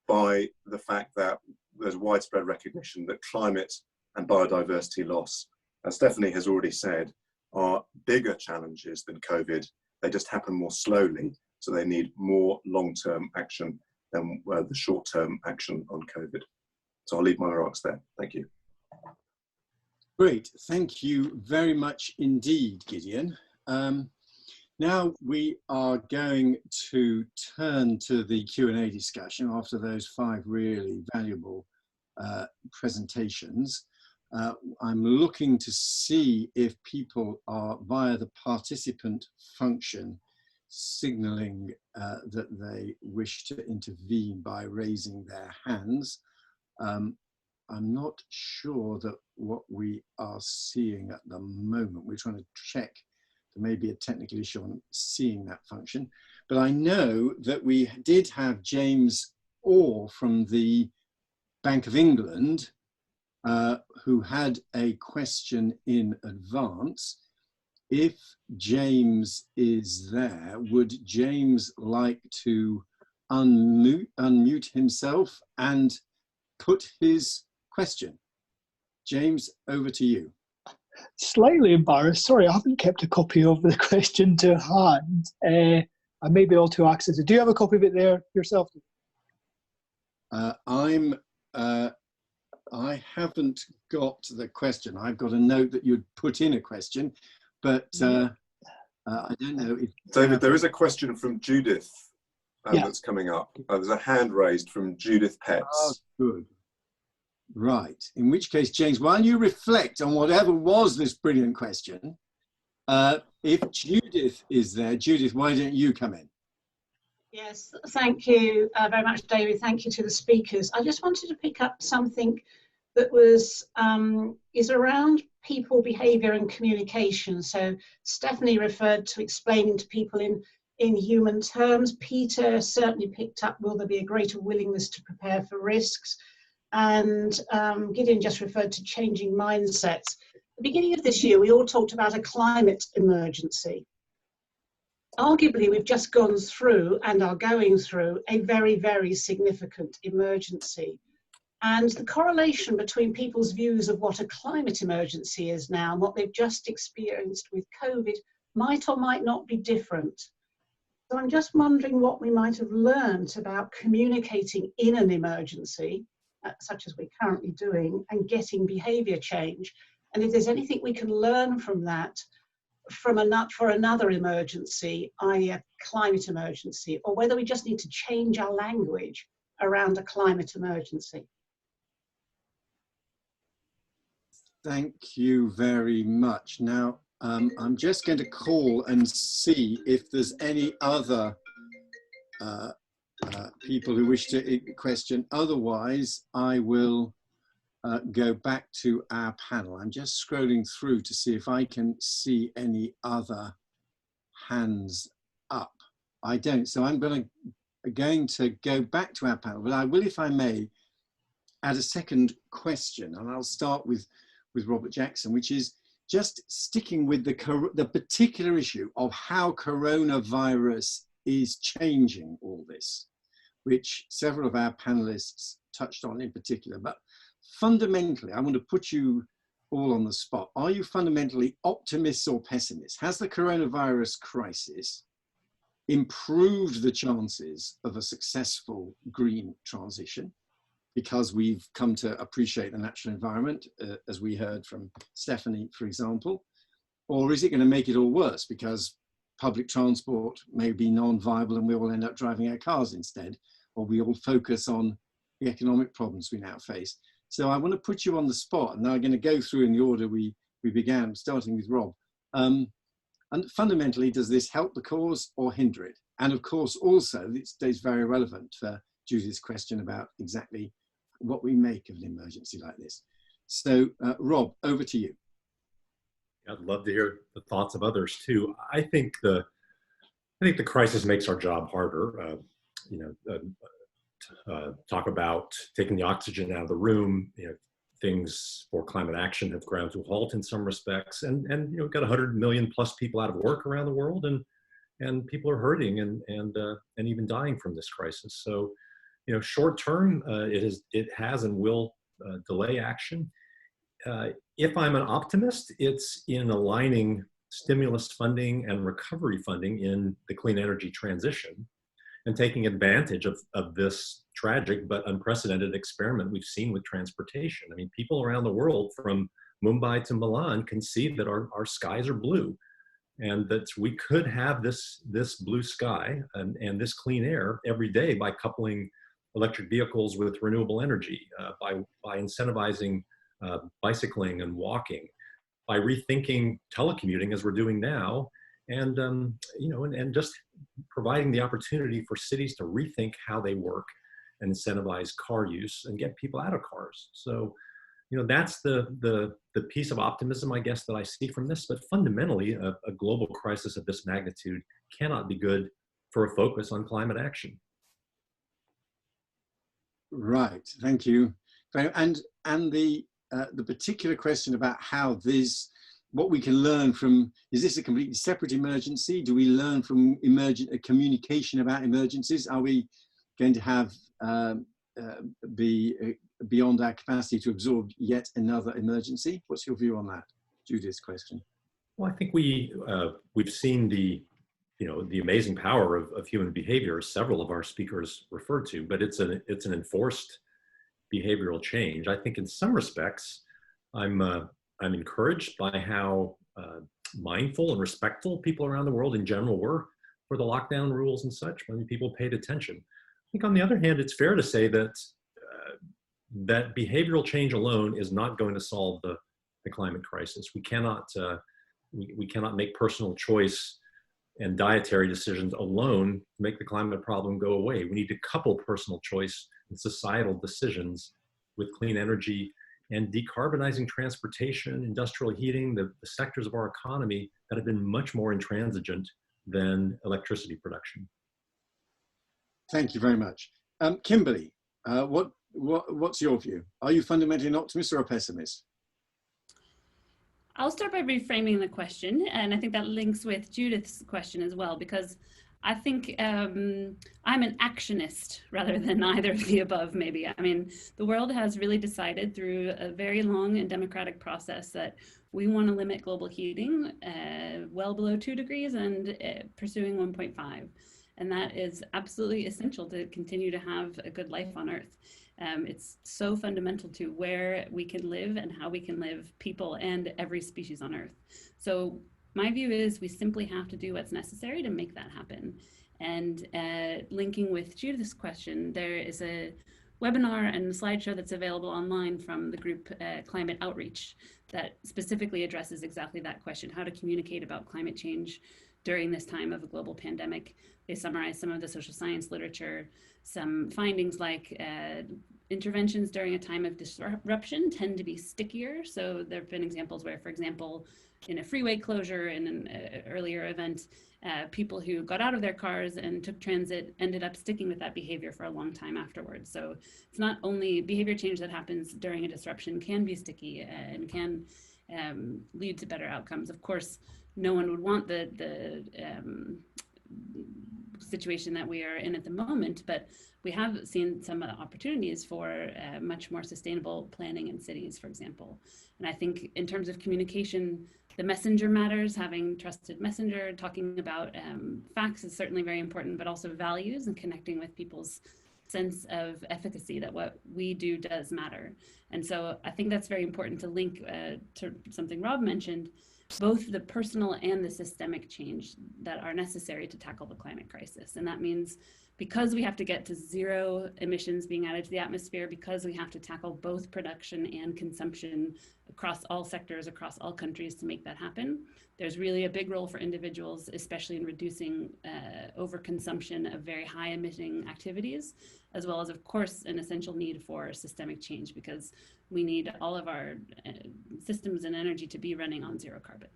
by the fact that there's widespread recognition that climate and biodiversity loss, as Stephanie has already said, are bigger challenges than COVID. They just happen more slowly, so they need more long-term action than the short-term action on COVID. So I'll leave my remarks there. Thank you. Great, thank you very much indeed, Gideon. Now we are going to turn to the Q&A discussion after those 5 really valuable presentations. I'm looking to see if people are via the participant function signaling that they wish to intervene by raising their hands. I'm not sure that what we are seeing at the moment, we're trying to check, there may be a technical issue on seeing that function, but I know that we did have James Orr from the Bank of England who had a question in advance. If James is there, would James like to unmute himself and put his question? James, over to you. Slightly embarrassed. Sorry, I haven't kept a copy of the question to hand. I may be able to access it. Do you have a copy of it there yourself? I haven't got the question. I've got a note that you'd put in a question, but I don't know if... David, there is a question from Judith that's coming up. There's a hand raised from Judith Petts. Oh, good. Right. In which case, James, while you reflect on whatever was this brilliant question, if Judith is there, Judith, why don't you come in? Yes, thank you very much, David. Thank you to the speakers. I just wanted to pick up something that was is around people behaviour and communication. So Stephanie referred to explaining to people in human terms. Peter certainly picked up, will there be a greater willingness to prepare for risks? And Gideon just referred to changing mindsets. At the beginning of this year, we all talked about a climate emergency. Arguably, we've just gone through and are going through a very, very significant emergency. And the correlation between people's views of what a climate emergency is now and what they've just experienced with COVID might or might not be different. So I'm just wondering what we might have learned about communicating in an emergency, such as we're currently doing, and getting behaviour change. And if there's anything we can learn from that for another emergency, i.e. a climate emergency, or whether we just need to change our language around a climate emergency. Thank you very much. Now, I'm just going to call and see if there's any other people who wish to question. Otherwise, I will go back to our panel. I'm just scrolling through to see if I can see any other hands up. I don't, so I'm going to go back to our panel, but I will, if I may, add a second question, and I'll start with Robert Jackson, which is just sticking with the particular issue of how coronavirus is changing all this, which several of our panelists touched on in particular. But fundamentally, I want to put you all on the spot. Are you fundamentally optimists or pessimists? Has the coronavirus crisis improved the chances of a successful green transition because we've come to appreciate the natural environment, as we heard from Stephanie, for example? Or is it going to make it all worse because public transport may be non-viable and we all end up driving our cars instead, or we all focus on the economic problems we now face? So I want to put you on the spot, and now I'm going to go through in the order we began, starting with Rob. And fundamentally, does this help the cause or hinder it? And of course, also, it's very relevant for Judith's question about exactly what we make of an emergency like this. So, Rob, over to you. I'd love to hear the thoughts of others too. I think the crisis makes our job harder. Talk about taking the oxygen out of the room. Things for climate action have ground to a halt in some respects, and we've got 100 million plus people out of work around the world, and people are hurting and even dying from this crisis. So, short term, it has and will delay action. If I'm an optimist, it's in aligning stimulus funding and recovery funding in the clean energy transition and taking advantage of this tragic but unprecedented experiment we've seen with transportation. I mean, people around the world from Mumbai to Milan can see that our skies are blue, and that we could have this blue sky and this clean air every day by coupling electric vehicles with renewable energy, by incentivizing bicycling and walking, by rethinking telecommuting as we're doing now, and and just providing the opportunity for cities to rethink how they work and incentivize car use and get people out of cars. So, that's the piece of optimism, I guess, that I see from this. But fundamentally, a global crisis of this magnitude cannot be good for a focus on climate action. Right, thank you. And the particular question about how what we can learn from, is this a completely separate emergency? Do we learn from communication about emergencies? Are we going to have be beyond our capacity to absorb yet another emergency? What's your view on that? Judith's question. Well, I think we've seen the amazing power of human behavior, as several of our speakers referred to, but it's an enforced behavioral change. I think in some respects, I'm encouraged by how mindful and respectful people around the world in general were for the lockdown rules and such. I mean, people paid attention. I think on the other hand, it's fair to say that that behavioral change alone is not going to solve the climate crisis. We cannot make personal choice and dietary decisions alone to make the climate problem go away. We need to couple personal choice and societal decisions with clean energy and decarbonizing transportation, industrial heating, the sectors of our economy that have been much more intransigent than electricity production. Thank you very much. Kimberly, what's your view? Are you fundamentally an optimist or a pessimist? I'll start by reframing the question, and I think that links with Judith's question as well, because I think I'm an actionist rather than either of the above, maybe. I mean, the world has really decided through a very long and democratic process that we want to limit global heating well below 2 degrees and pursuing 1.5. And that is absolutely essential to continue to have a good life on Earth. It's so fundamental to where we can live and how we can live, people and every species on Earth. So my view is we simply have to do what's necessary to make that happen. And linking with Judith's question, there is a webinar and a slideshow that's available online from the group Climate Outreach that specifically addresses exactly that question, how to communicate about climate change during this time of a global pandemic. They summarize some of the social science literature, some findings like interventions during a time of disruption tend to be stickier. So there have been examples where, for example, in a freeway closure in an earlier event, people who got out of their cars and took transit ended up sticking with that behavior for a long time afterwards. So it's not only behavior change that happens during a disruption can be sticky and can lead to better outcomes. Of course, no one would want the situation that we are in at the moment, but we have seen some opportunities for much more sustainable planning in cities, for example. And I think in terms of communication, the messenger matters, having trusted messenger, talking about facts is certainly very important, but also values and connecting with people's sense of efficacy that what we do does matter. And so I think that's very important to link to something Rob mentioned, both the personal and the systemic change that are necessary to tackle the climate crisis. And that means because we have to get to zero emissions being added to the atmosphere, because we have to tackle both production and consumption across all sectors, across all countries to make that happen, there's really a big role for individuals, especially in reducing overconsumption of very high emitting activities, as well as, of course, an essential need for systemic change, because we need all of our systems and energy to be running on zero carbon.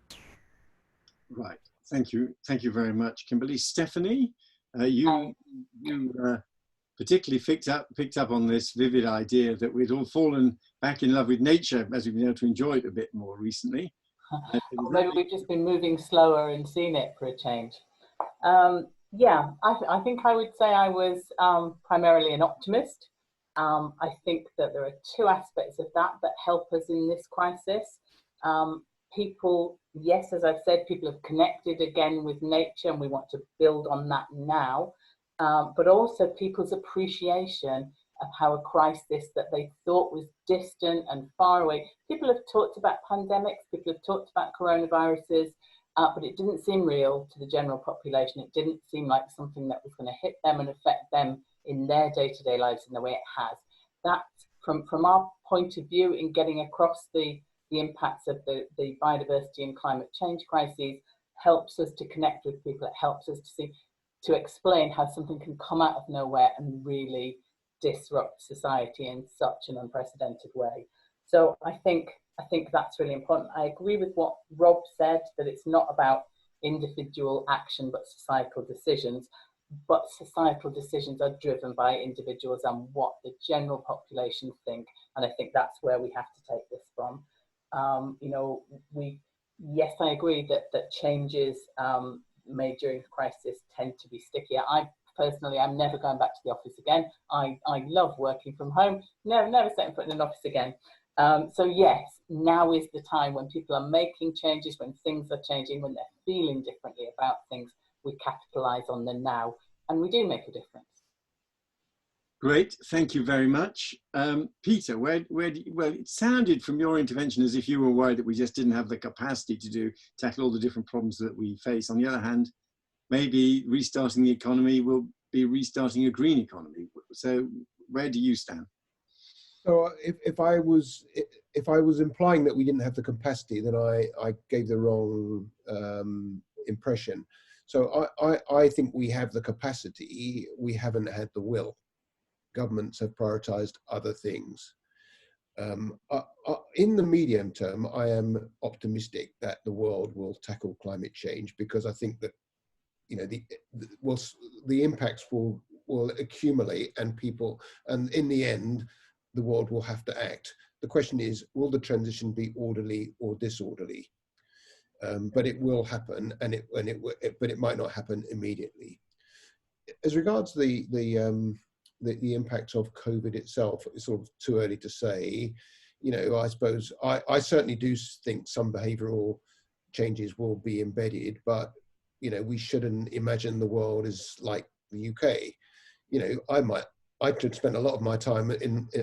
Right. Thank you. Thank you very much, Kimberly. Stephanie, you particularly picked up on this vivid idea that we'd all fallen back in love with nature as we've been able to enjoy it a bit more recently. Maybe we've just been moving slower and seen it for a change. Yeah, I think I would say I was primarily an optimist. I think that there are two aspects of that help us in this crisis. People, yes, as I've said, people have connected again with nature, and we want to build on that now. But also people's appreciation of how a crisis that they thought was distant and far away. People have talked about pandemics, people have talked about coronaviruses, but it didn't seem real to the general population. It didn't seem like something that was going to hit them and affect them in their day-to-day lives in the way it has. That, from our point of view in getting across the impacts of the biodiversity and climate change crises, helps us to connect with people. It helps us to explain how something can come out of nowhere and really disrupt society in such an unprecedented way. So I think that's really important. I agree with what Rob said, that it's not about individual action but societal decisions. But societal decisions are driven by individuals and what the general population think, and I think that's where we have to take this from. You know, yes, I agree that changes made during the crisis tend to be stickier. I'm never going back to the office again. I love working from home. Never setting foot in an office again. So yes, now is the time when people are making changes, when things are changing, when they're feeling differently about things. We capitalize on the now, and we do make a difference. Great, thank you very much. Peter, well, it sounded from your intervention as if you were worried that we just didn't have the capacity to tackle all the different problems that we face. On the other hand, maybe restarting the economy will be restarting a green economy. So where do you stand? So if I was implying that we didn't have the capacity, then I gave the wrong impression. So I think we have the capacity, we haven't had the will. Governments have prioritized other things. In the medium term, I am optimistic that the world will tackle climate change, because I think that, you know, the impacts will accumulate, and in the end, the world will have to act. The question is, will the transition be orderly or disorderly? But it will happen, but it might not happen immediately. As regards the impacts of COVID itself, it's sort of too early to say. You know, I suppose I certainly do think some behavioural changes will be embedded, but you know, we shouldn't imagine the world as like the UK. You know, I could spend a lot of my time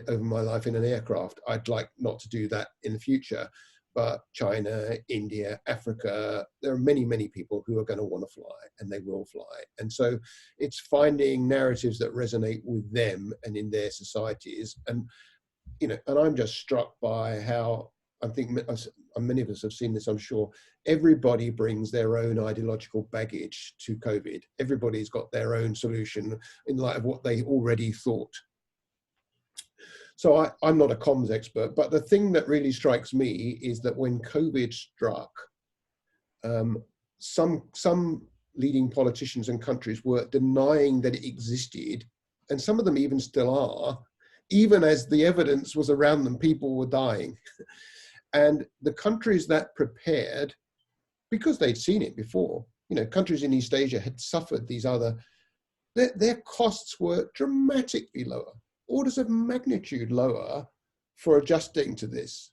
over my life in an aircraft. I'd like not to do that in the future. But China, India, Africa, there are many, many people who are going to want to fly, and they will fly. And so it's finding narratives that resonate with them and in their societies. And, you know, and I'm just struck by how, I think many of us have seen this, I'm sure, everybody brings their own ideological baggage to COVID. Everybody's got their own solution in light of what they already thought. So I'm not a comms expert, but the thing that really strikes me is that when COVID struck, some leading politicians and countries were denying that it existed, and some of them even still are, even as the evidence was around them, people were dying. And the countries that prepared, because they'd seen it before, you know, countries in East Asia had suffered these other, their costs were dramatically lower. Orders of magnitude lower for adjusting to this.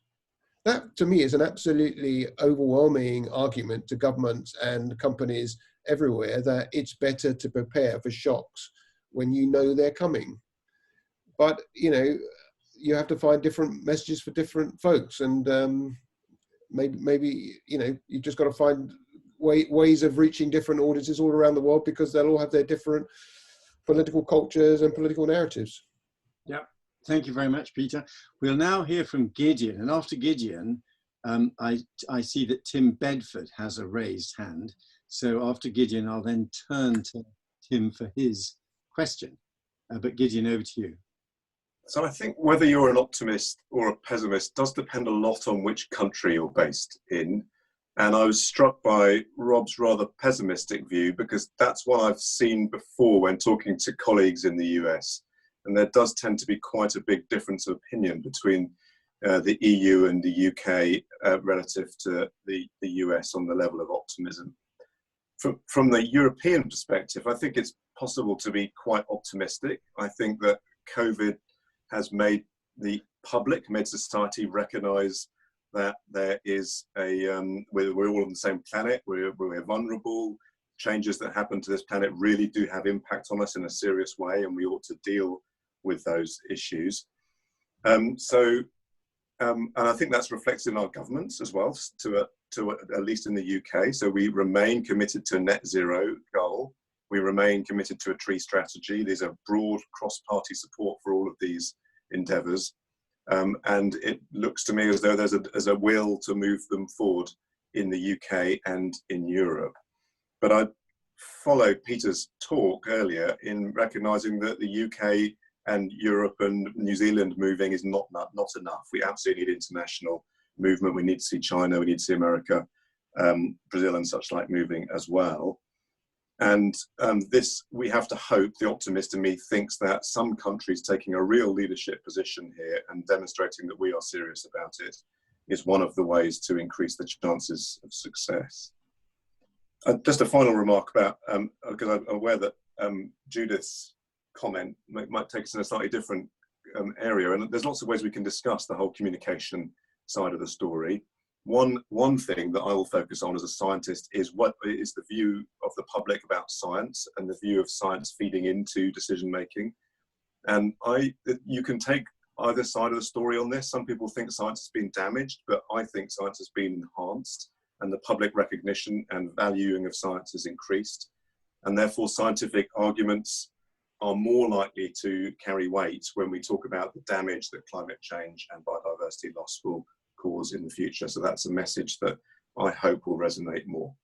That, to me, is an absolutely overwhelming argument to governments and companies everywhere that it's better to prepare for shocks when you know they're coming. But, you know, you have to find different messages for different folks, and maybe you know, you've just got to find ways of reaching different audiences all around the world, because they'll all have their different political cultures and political narratives. Yeah, thank you very much, Peter. We'll now hear from Gideon, and after Gideon, I see that Tim Bedford has a raised hand. So after Gideon, I'll then turn to Tim for his question. But Gideon, over to you. So I think whether you're an optimist or a pessimist does depend a lot on which country you're based in. And I was struck by Rob's rather pessimistic view, because that's what I've seen before when talking to colleagues in the US. And there does tend to be quite a big difference of opinion between the EU and the UK relative to the US on the level of optimism. From the European perspective, I think it's possible to be quite optimistic. I think that COVID has made the public, made society recognise that there is we're all on the same planet, we're vulnerable, changes that happen to this planet really do have impact on us in a serious way, and we ought to deal with those issues. And I think that's reflected in our governments as well, to at least in the UK. So we remain committed to a net zero goal. We remain committed to a tree strategy. There's a broad cross-party support for all of these endeavours. And it looks to me as though there's a will to move them forward in the UK and in Europe. But I follow Peter's talk earlier in recognising that the UK and Europe and New Zealand moving is not enough. We absolutely need international movement. We need to see China, we need to see America, Brazil and such like moving as well. And this, we have to hope, the optimist in me thinks that some countries taking a real leadership position here and demonstrating that we are serious about it is one of the ways to increase the chances of success. Just a final remark about, because I'm aware that Judith's comment might take us in a slightly different area, and there's lots of ways we can discuss the whole communication side of the story. One thing that I will focus on as a scientist is what is the view of the public about science and the view of science feeding into decision making. And you can take either side of the story on this. Some people think science has been damaged, but I think science has been enhanced, and the public recognition and valuing of science has increased. And therefore scientific arguments are more likely to carry weight when we talk about the damage that climate change and biodiversity loss will cause in the future. So that's a message that I hope will resonate more.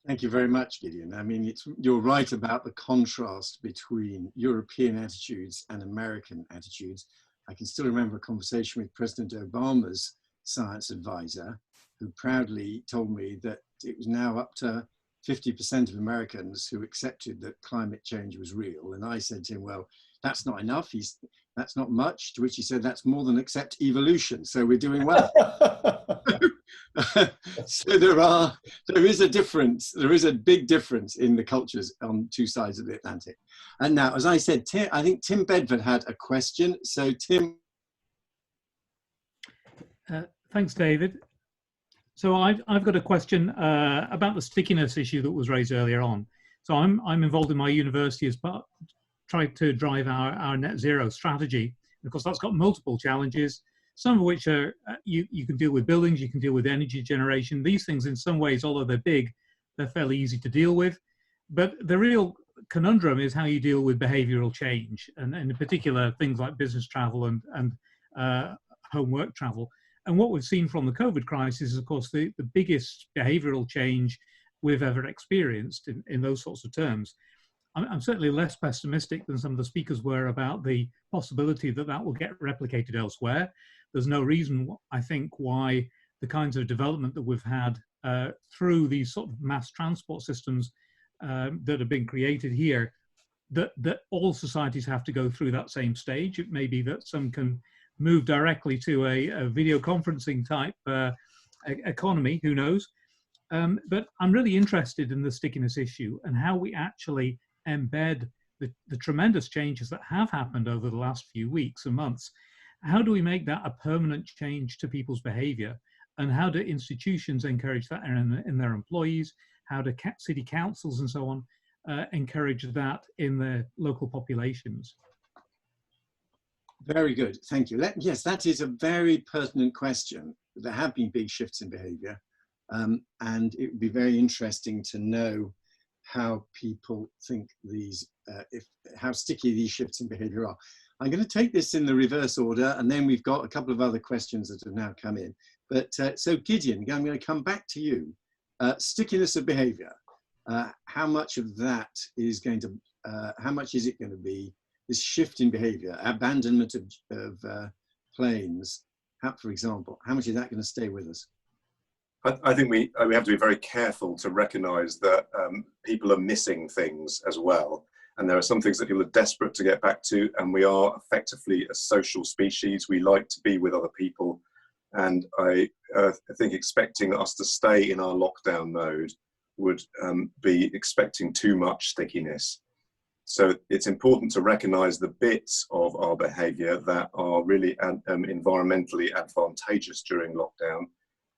Thank you very much, Gideon. I mean, you're right about the contrast between European attitudes and American attitudes. I can still remember a conversation with President Obama's science advisor, who proudly told me that it was now up to 50% of Americans who accepted that climate change was real. And I said to him, well, that's not enough. That's not much. To which he said, that's more than accept evolution. So we're doing well. So there is a difference. There is a big difference in the cultures on two sides of the Atlantic. And now, as I said, I think Tim Bedford had a question. So Tim. Thanks, David. So I've got a question about the stickiness issue that was raised earlier on. So I'm involved in my university as part, trying to drive our net zero strategy. Of course, that's got multiple challenges, some of which are you can deal with buildings, you can deal with energy generation. These things, in some ways, although they're big, they're fairly easy to deal with. But the real conundrum is how you deal with behavioural change, and in particular, things like business travel and home work travel. And what we've seen from the COVID crisis is, of course, the biggest behavioural change we've ever experienced in those sorts of terms. I'm certainly less pessimistic than some of the speakers were about the possibility that that will get replicated elsewhere. There's no reason, I think, why the kinds of development that we've had through these sort of mass transport systems that have been created here, that all societies have to go through that same stage. It may be that some can move directly to a video conferencing type economy, who knows? But I'm really interested in the stickiness issue and how we actually embed the tremendous changes that have happened over the last few weeks and months. How do we make that a permanent change to people's behavior? And how do institutions encourage that in their employees? How do city councils and so on encourage that in their local populations? Very good, thank you. Yes, that is a very pertinent question. There have been big shifts in behaviour, and it would be very interesting to know how people think these, how sticky these shifts in behaviour are. I'm going to take this in the reverse order, and then we've got a couple of other questions that have now come in. But so Gideon, I'm going to come back to you. Stickiness of behaviour. How much of that is going to, how much is it going to be this shift in behaviour, abandonment of planes, for example? How much is that going to stay with us? I think we have to be very careful to recognise that people are missing things as well. And there are some things that people are desperate to get back to, and we are effectively a social species. We like to be with other people. And I think expecting us to stay in our lockdown mode would be expecting too much stickiness. So it's important to recognise the bits of our behaviour that are really environmentally advantageous during lockdown,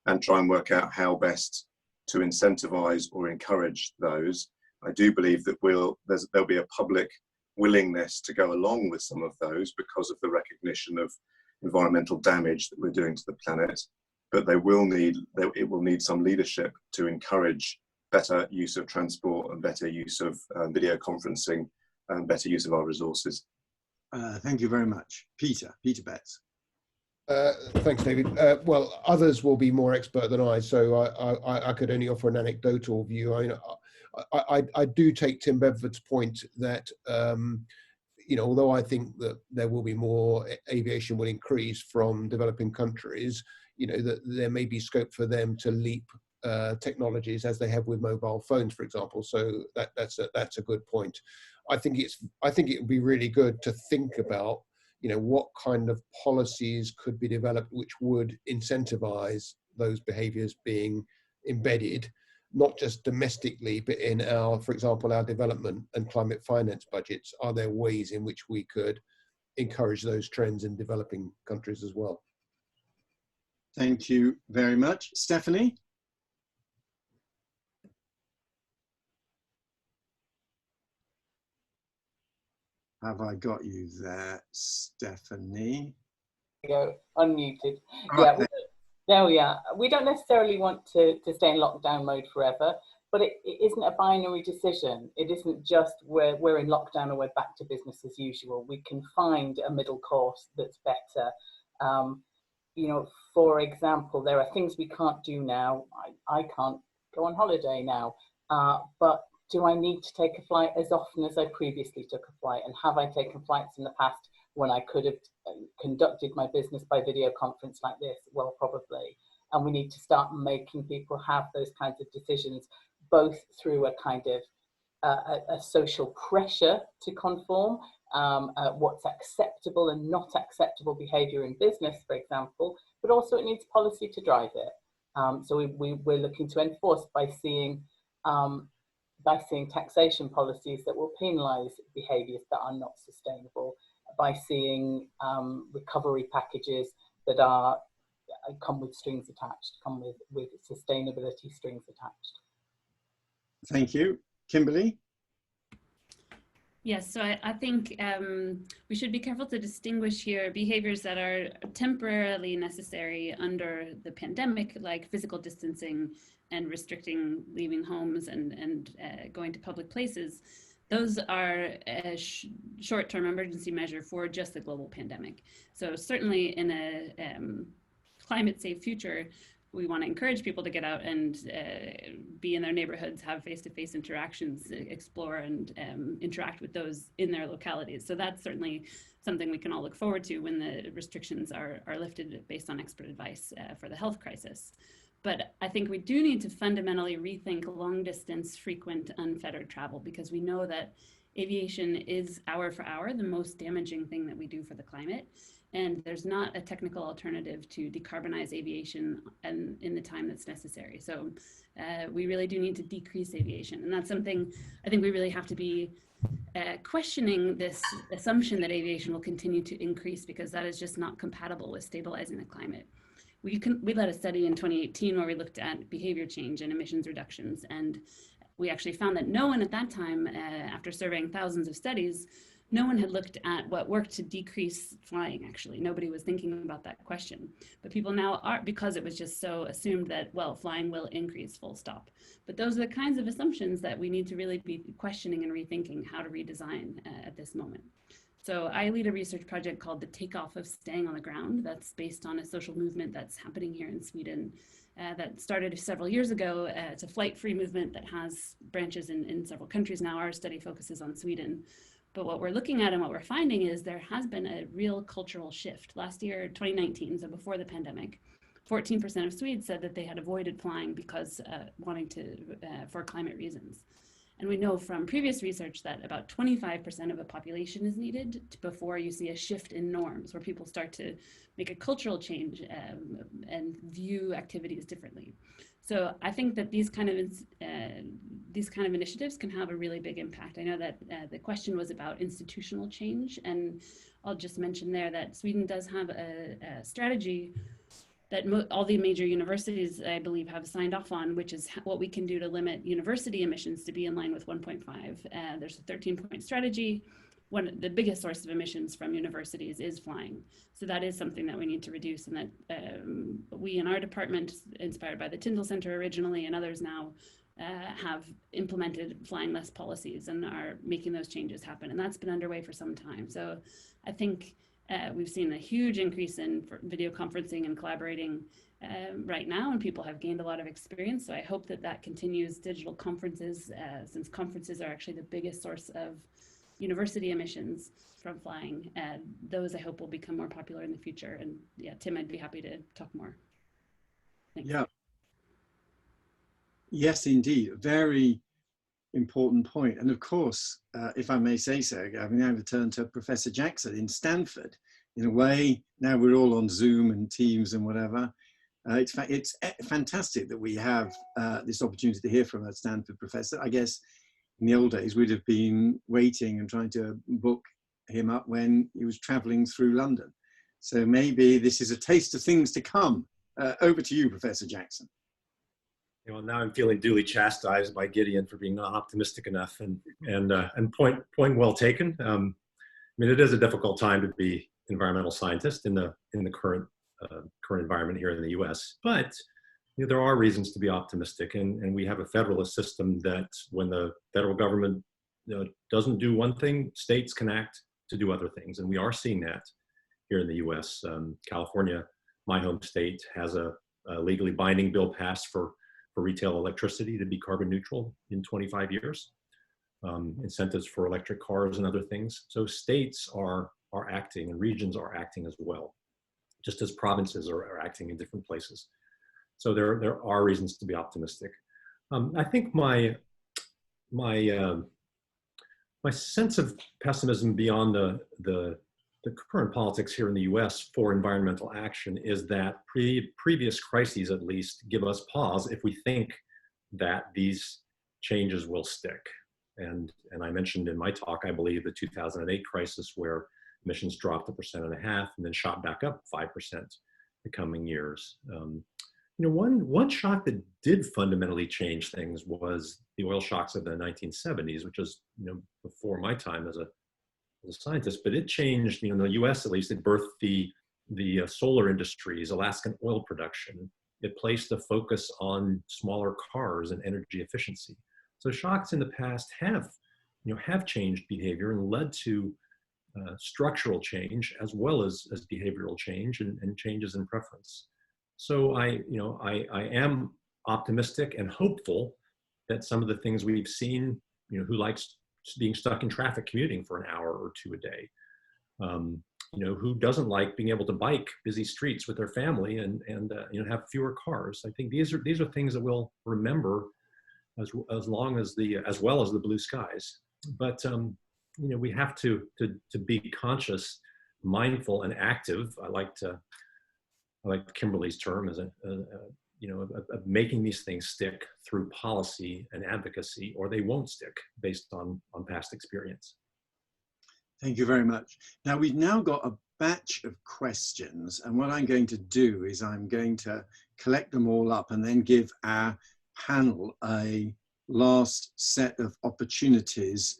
and try and work out how best to incentivize or encourage those. I do believe that there'll be a public willingness to go along with some of those because of the recognition of environmental damage that we're doing to the planet, but it will need some leadership to encourage better use of transport and better use of video conferencing and better use of our resources. Thank you very much. Peter Betts. Thanks, David. Well, others will be more expert than I, so I could only offer an anecdotal view. I do take Tim Bedford's point that, although I think that there will be more aviation will increase from developing countries, that there may be scope for them to leap technologies as they have with mobile phones, for example. So that's a good point. I think it would be really good to think about what kind of policies could be developed which would incentivize those behaviors being embedded, not just domestically, but in for example, our development and climate finance budgets. Are there ways in which we could encourage those trends in developing countries as well? Thank you very much. Stephanie? Have I got you there, Stephanie? There you go, unmuted. Yeah, there we are. We don't necessarily want to stay in lockdown mode forever, but it isn't a binary decision. It isn't just we're in lockdown or we're back to business as usual. We can find a middle course that's better. For example, there are things we can't do now. I can't go on holiday now, but do I need to take a flight as often as I previously took a flight? And have I taken flights in the past when I could have conducted my business by video conference like this? Well, probably. And we need to start making people have those kinds of decisions, both through a kind of a social pressure to conform, what's acceptable and not acceptable behavior in business, for example, but also it needs policy to drive it. So we're looking to enforce by seeing taxation policies that will penalise behaviours that are not sustainable, by seeing recovery packages that come with strings attached, come with sustainability strings attached. Thank you. Kimberly? Yes, so I think we should be careful to distinguish here behaviors that are temporarily necessary under the pandemic, like physical distancing and restricting leaving homes and going to public places. Those are a short-term emergency measure for just the global pandemic. So certainly in a climate-safe future, we want to encourage people to get out and be in their neighborhoods, have face-to-face interactions, explore and interact with those in their localities. So that's certainly something we can all look forward to when the restrictions are lifted based on expert advice for the health crisis. But I think we do need to fundamentally rethink long-distance, frequent, unfettered travel, because we know that aviation is hour for hour the most damaging thing that we do for the climate. And there's not a technical alternative to decarbonize aviation in the time that's necessary. So we really do need to decrease aviation. And that's something I think we really have to be questioning, this assumption that aviation will continue to increase, because that is just not compatible with stabilizing the climate. We led a study in 2018 where we looked at behavior change and emissions reductions. And we actually found that no one at that time, after surveying thousands of studies, no one had looked at what worked to decrease flying, actually. Nobody was thinking about that question. But people now are, because it was just so assumed that, well, flying will increase, full stop. But those are the kinds of assumptions that we need to really be questioning and rethinking how to redesign at this moment. So I lead a research project called the Takeoff of Staying on the Ground. That's based on a social movement that's happening here in Sweden that started several years ago. It's a flight-free movement that has branches in several countries now. Our study focuses on Sweden. But what we're looking at and what we're finding is there has been a real cultural shift. Last year, 2019, so before the pandemic, 14% of Swedes said that they had avoided flying because for climate reasons. And we know from previous research that about 25% of a population is needed before you see a shift in norms, where people start to make a cultural change and view activities differently. So I think that these kind of initiatives can have a really big impact. I know that the question was about institutional change, and I'll just mention there that Sweden does have a strategy that all the major universities, I believe, have signed off on, which is what we can do to limit university emissions to be in line with 1.5. There's a 13-point strategy. The biggest source of emissions from universities is flying. So that is something that we need to reduce, and that we in our department, inspired by the Tyndall Center originally and others now, have implemented flying less policies and are making those changes happen. And that's been underway for some time. So I think we've seen a huge increase in video conferencing and collaborating right now, and people have gained a lot of experience. So I hope that that continues. Digital conferences, since conferences are actually the biggest source of university emissions from flying, those I hope will become more popular in the future. And yeah, Tim, I'd be happy to talk more. Thanks. Yeah. Yes, indeed. Very important point. And of course, if I may say so, I mean, I have a turn to Professor Jackson in Stanford. In a way, now we're all on Zoom and Teams and whatever. It's fantastic that we have this opportunity to hear from a Stanford professor. I guess in the old days, we'd have been waiting and trying to book him up when he was traveling through London. So maybe this is a taste of things to come. Over to you, Professor Jackson. Well, now I'm feeling duly chastised by Gideon for being not optimistic enough, and point well taken. I mean, it is a difficult time to be environmental scientist in the current environment here in the U.S. But you know, there are reasons to be optimistic, and we have a federalist system that when the federal government doesn't do one thing, states can act to do other things, and we are seeing that here in the U.S. California, my home state, has a legally binding bill passed for retail electricity to be carbon neutral in 25 years, incentives for electric cars and other things. So states are acting, and regions are acting as well, just as provinces are acting in different places. So there are reasons to be optimistic. I think my sense of pessimism beyond the current politics here in the US for environmental action is that previous crises at least give us pause if we think that these changes will stick. And I mentioned in my talk, I believe, the 2008 crisis where emissions dropped 1.5% and then shot back up 5% the coming years. You know, one shock that did fundamentally change things was the oil shocks of the 1970s, which is, you know, before my time as a scientist, but it changed, you know, in the US at least, it birthed the solar industries, Alaskan oil production. It placed a focus on smaller cars and energy efficiency. So shocks in the past have changed behavior and led to structural change as well as behavioral change and changes in preference. So I am optimistic and hopeful that some of the things we've seen, you know, who likes being stuck in traffic commuting for an hour or two a day, you know, who doesn't like being able to bike busy streets with their family and you know, have fewer cars. I think these are things that we'll remember as well as the blue skies. But you know, we have to be conscious, mindful, and active. I like Kimberly's term as you know, of making these things stick through policy and advocacy, or they won't stick based on past experience. Thank you very much. Now we've now got a batch of questions, and what I'm going to do is I'm going to collect them all up and then give our panel a last set of opportunities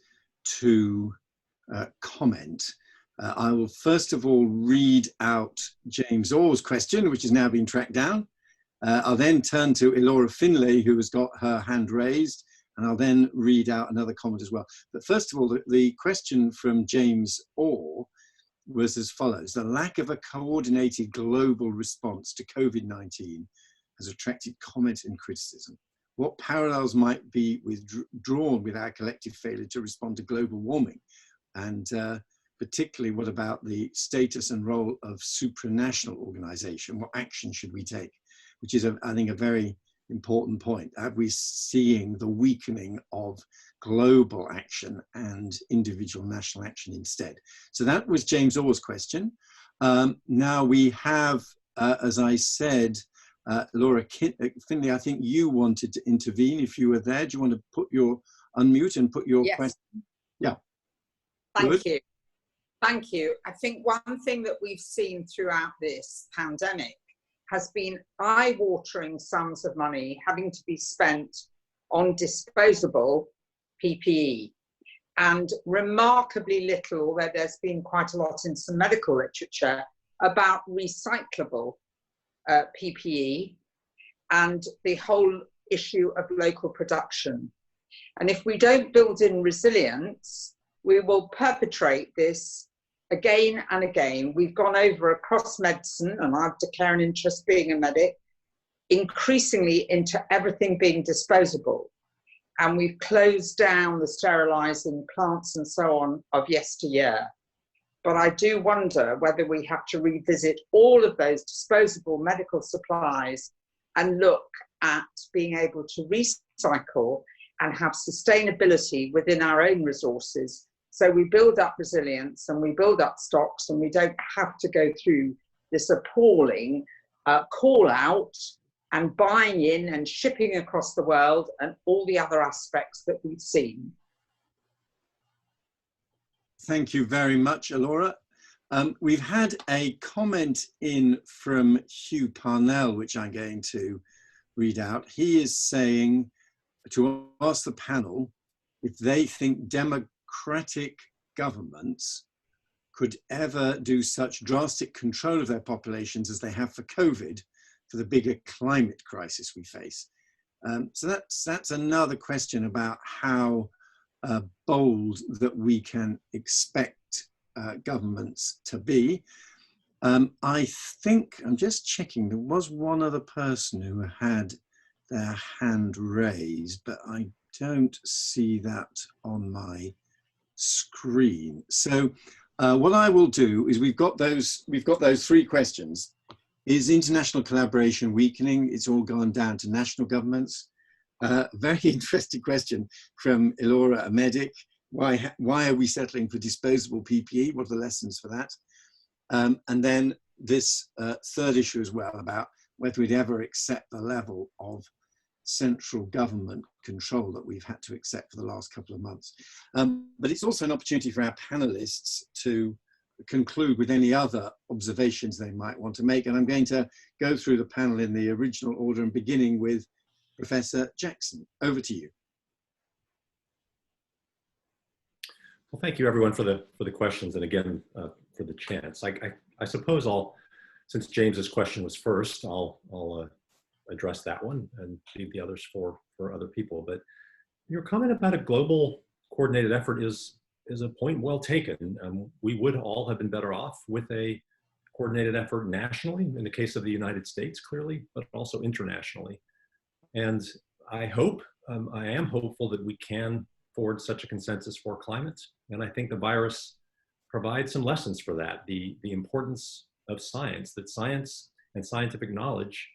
to comment. I will first of all read out James Orr's question, which has now been tracked down. I'll then turn to Elora Finlay, who has got her hand raised, and I'll then read out another comment as well. But first of all, the question from James Orr was as follows: the lack of a coordinated global response to COVID-19 has attracted comment and criticism. What parallels might be drawn with our collective failure to respond to global warming? And particularly, what about the status and role of supranational organization? What action should we take? Which is, I think, a very important point. Are we seeing the weakening of global action and individual national action instead? So that was James Orr's question. Now we have, as I said, Laura Finlay, I think you wanted to intervene if you were there. Do you want to unmute and put your question? Yeah. Thank you. Thank you. I think one thing that we've seen throughout this pandemic has been eye-watering sums of money having to be spent on disposable PPE, and remarkably little, where there's been quite a lot in some medical literature, about recyclable PPE and the whole issue of local production. And if we don't build in resilience, we will perpetrate this again and again. We've gone over across medicine, and I declare an interest being a medic, increasingly into everything being disposable. And we've closed down the sterilising plants and so on of yesteryear. But I do wonder whether we have to revisit all of those disposable medical supplies and look at being able to recycle and have sustainability within our own resources. So we build up resilience and we build up stocks, and we don't have to go through this appalling call out and buying in and shipping across the world and all the other aspects that we've seen. Thank you very much, Elora. We've had a comment in from Hugh Parnell, which I'm going to read out. He is saying to ask the panel if they think democratic governments could ever do such drastic control of their populations as they have for COVID, for the bigger climate crisis we face. So that's another question about how bold that we can expect governments to be. I think, I'm just checking, there was one other person who had their hand raised, but I don't see that on my screen. So what I will do is we've got those three questions. Is international collaboration weakening? It's all gone down to national governments. Very interesting question from Elora, a medic. Why are we settling for disposable PPE? What are the lessons for that? And then this third issue as well, about whether we'd ever accept the level of central government control that we've had to accept for the last couple of months. But it's also an opportunity for our panelists to conclude with any other observations they might want to make. And I'm going to go through the panel in the original order, and beginning with Professor Jackson. Over to you. Well, thank you everyone for the questions, and again for the chance. I suppose since James's question was first, I'll address that one and leave the others for other people. But your comment about a global coordinated effort is a point well taken. We would all have been better off with a coordinated effort nationally, in the case of the United States, clearly, but also internationally. And I am hopeful that we can forward such a consensus for climate. And I think the virus provides some lessons for that. The importance of science, that science and scientific knowledge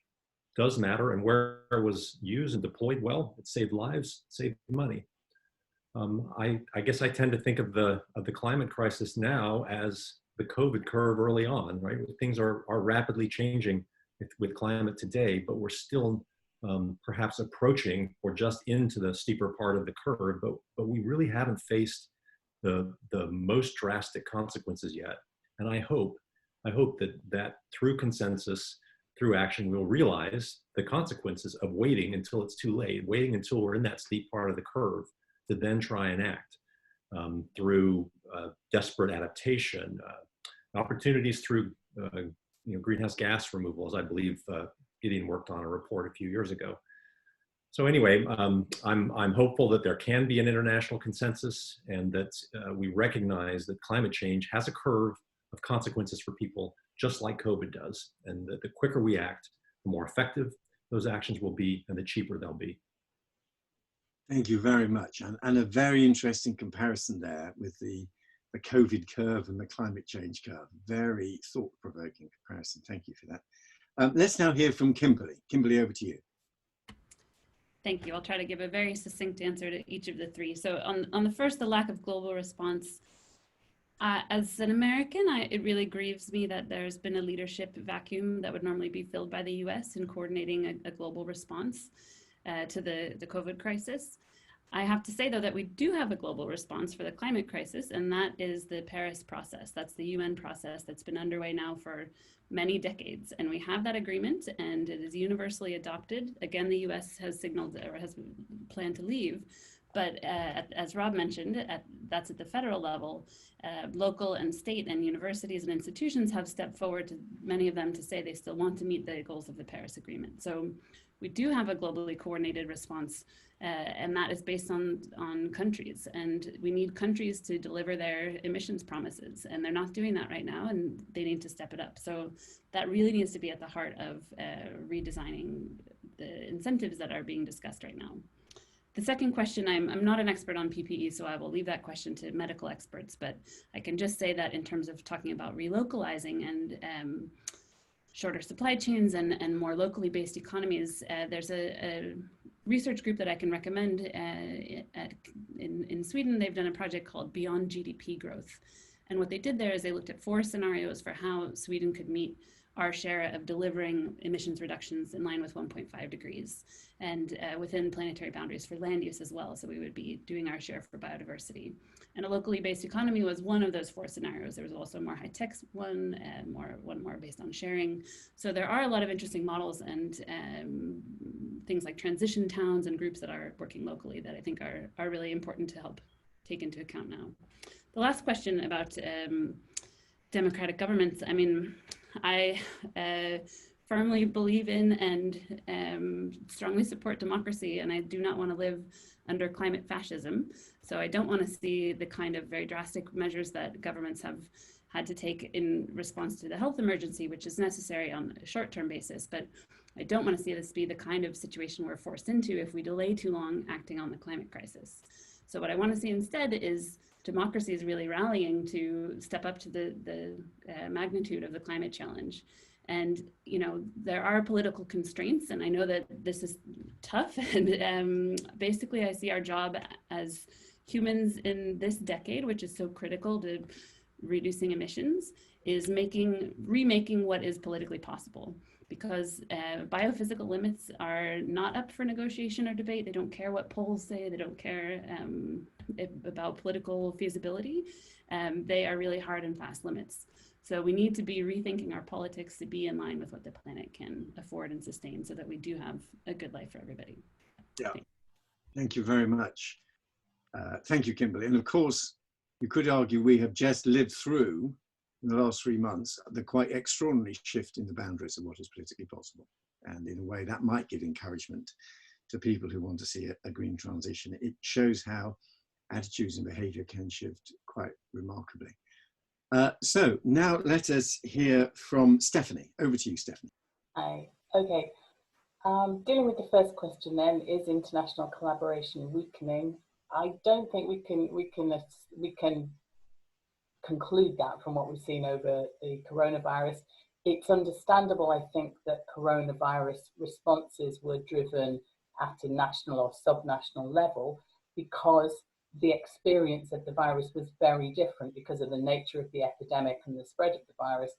does matter, and where it was used and deployed well, it saved lives, saved money. I guess I tend to think of the climate crisis now as the COVID curve early on, right? Things are rapidly changing with climate today, but we're still perhaps approaching or just into the steeper part of the curve, but we really haven't faced the most drastic consequences yet. And I hope that through consensus, through action, we'll realize the consequences of waiting until it's too late, waiting until we're in that steep part of the curve to then try and act through desperate adaptation, opportunities through greenhouse gas removal, as I believe Gideon worked on a report a few years ago. So anyway, I'm hopeful that there can be an international consensus and that we recognize that climate change has a curve of consequences for people, just like COVID does, and that the quicker we act, the more effective those actions will be and the cheaper they'll be. Thank you very much. And a very interesting comparison there with the COVID curve and the climate change curve. Very thought-provoking comparison. Thank you for that. Let's now hear from Kimberly. Kimberly, over to you. Thank you. I'll try to give a very succinct answer to each of the three. So on the first, the lack of global response. As an American, it really grieves me that there's been a leadership vacuum that would normally be filled by the US in coordinating a global response to the COVID crisis. I have to say, though, that we do have a global response for the climate crisis, and that is the Paris process. That's the UN process that's been underway now for many decades. And we have that agreement, and it is universally adopted. Again, the US has signaled or has planned to leave. But as Rob mentioned, that's at the federal level. Local and state and universities and institutions have stepped forward, to many of them, to say they still want to meet the goals of the Paris Agreement. So we do have a globally coordinated response, and that is based on countries. And we need countries to deliver their emissions promises, and they're not doing that right now, and they need to step it up. So that really needs to be at the heart of redesigning the incentives that are being discussed right now. The second question, I'm not an expert on PPE, so I will leave that question to medical experts, but I can just say that in terms of talking about relocalizing and shorter supply chains and more locally based economies, there's a research group that I can recommend in Sweden. They've done a project called Beyond GDP Growth. And what they did there is they looked at 4 scenarios for how Sweden could meet our share of delivering emissions reductions in line with 1.5 degrees and within planetary boundaries for land use as well. So we would be doing our share for biodiversity. And a locally based economy was one of those 4 scenarios. There was also a more high-tech one, one more based on sharing. So there are a lot of interesting models and things like transition towns and groups that are working locally that I think are really important to help take into account now. The last question about democratic governments, I mean, I firmly believe in and strongly support democracy, and I do not want to live under climate fascism. So I don't want to see the kind of very drastic measures that governments have had to take in response to the health emergency, which is necessary on a short-term basis. But I don't want to see this be the kind of situation we're forced into if we delay too long acting on the climate crisis. So what I want to see instead is democracy is really rallying to step up to the magnitude of the climate challenge. And, you know, there are political constraints, and I know that this is tough. And basically, I see our job as humans in this decade, which is so critical to reducing emissions, is remaking what is politically possible. Because biophysical limits are not up for negotiation or debate. They don't care what polls say. They don't care about political feasibility. They are really hard and fast limits. So we need to be rethinking our politics to be in line with what the planet can afford and sustain so that we do have a good life for everybody. Yeah, thank you very much. Thank you, Kimberly. And of course, you could argue we have just lived through in the last 3 months, the quite extraordinary shift in the boundaries of what is politically possible. And in a way that might give encouragement to people who want to see a green transition. It shows how attitudes and behavior can shift quite remarkably. So now let us hear from Stephanie. Over to you, Stephanie. Hi, okay. Dealing with the first question then, is international collaboration weakening? I don't think we can conclude that from what we've seen over the coronavirus. It's understandable, I think, that coronavirus responses were driven at a national or subnational level because the experience of the virus was very different because of the nature of the epidemic and the spread of the virus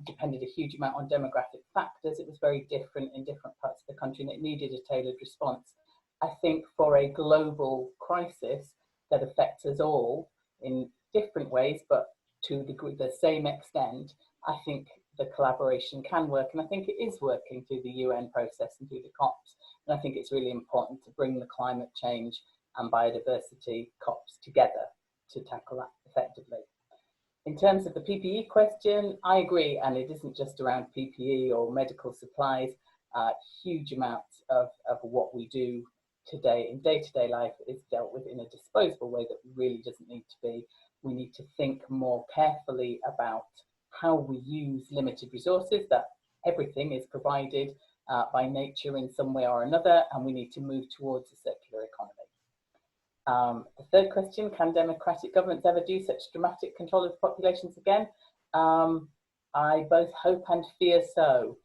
depended a huge amount on demographic factors. It was very different in different parts of the country and it needed a tailored response. I think for a global crisis that affects us all in different ways, but to the same extent, I think the collaboration can work, and I think it is working through the UN process and through the COPs. And I think it's really important to bring the climate change and biodiversity COPs together to tackle that effectively. In terms of the PPE question, I agree, and it isn't just around PPE or medical supplies. Huge amounts of what we do today in day-to-day life is dealt with in a disposable way that really doesn't need to be. We need to think more carefully about how we use limited resources, that everything is provided by nature in some way or another, and we need to move towards a circular economy. The third question, can democratic governments ever do such dramatic control of populations again? I both hope and fear so.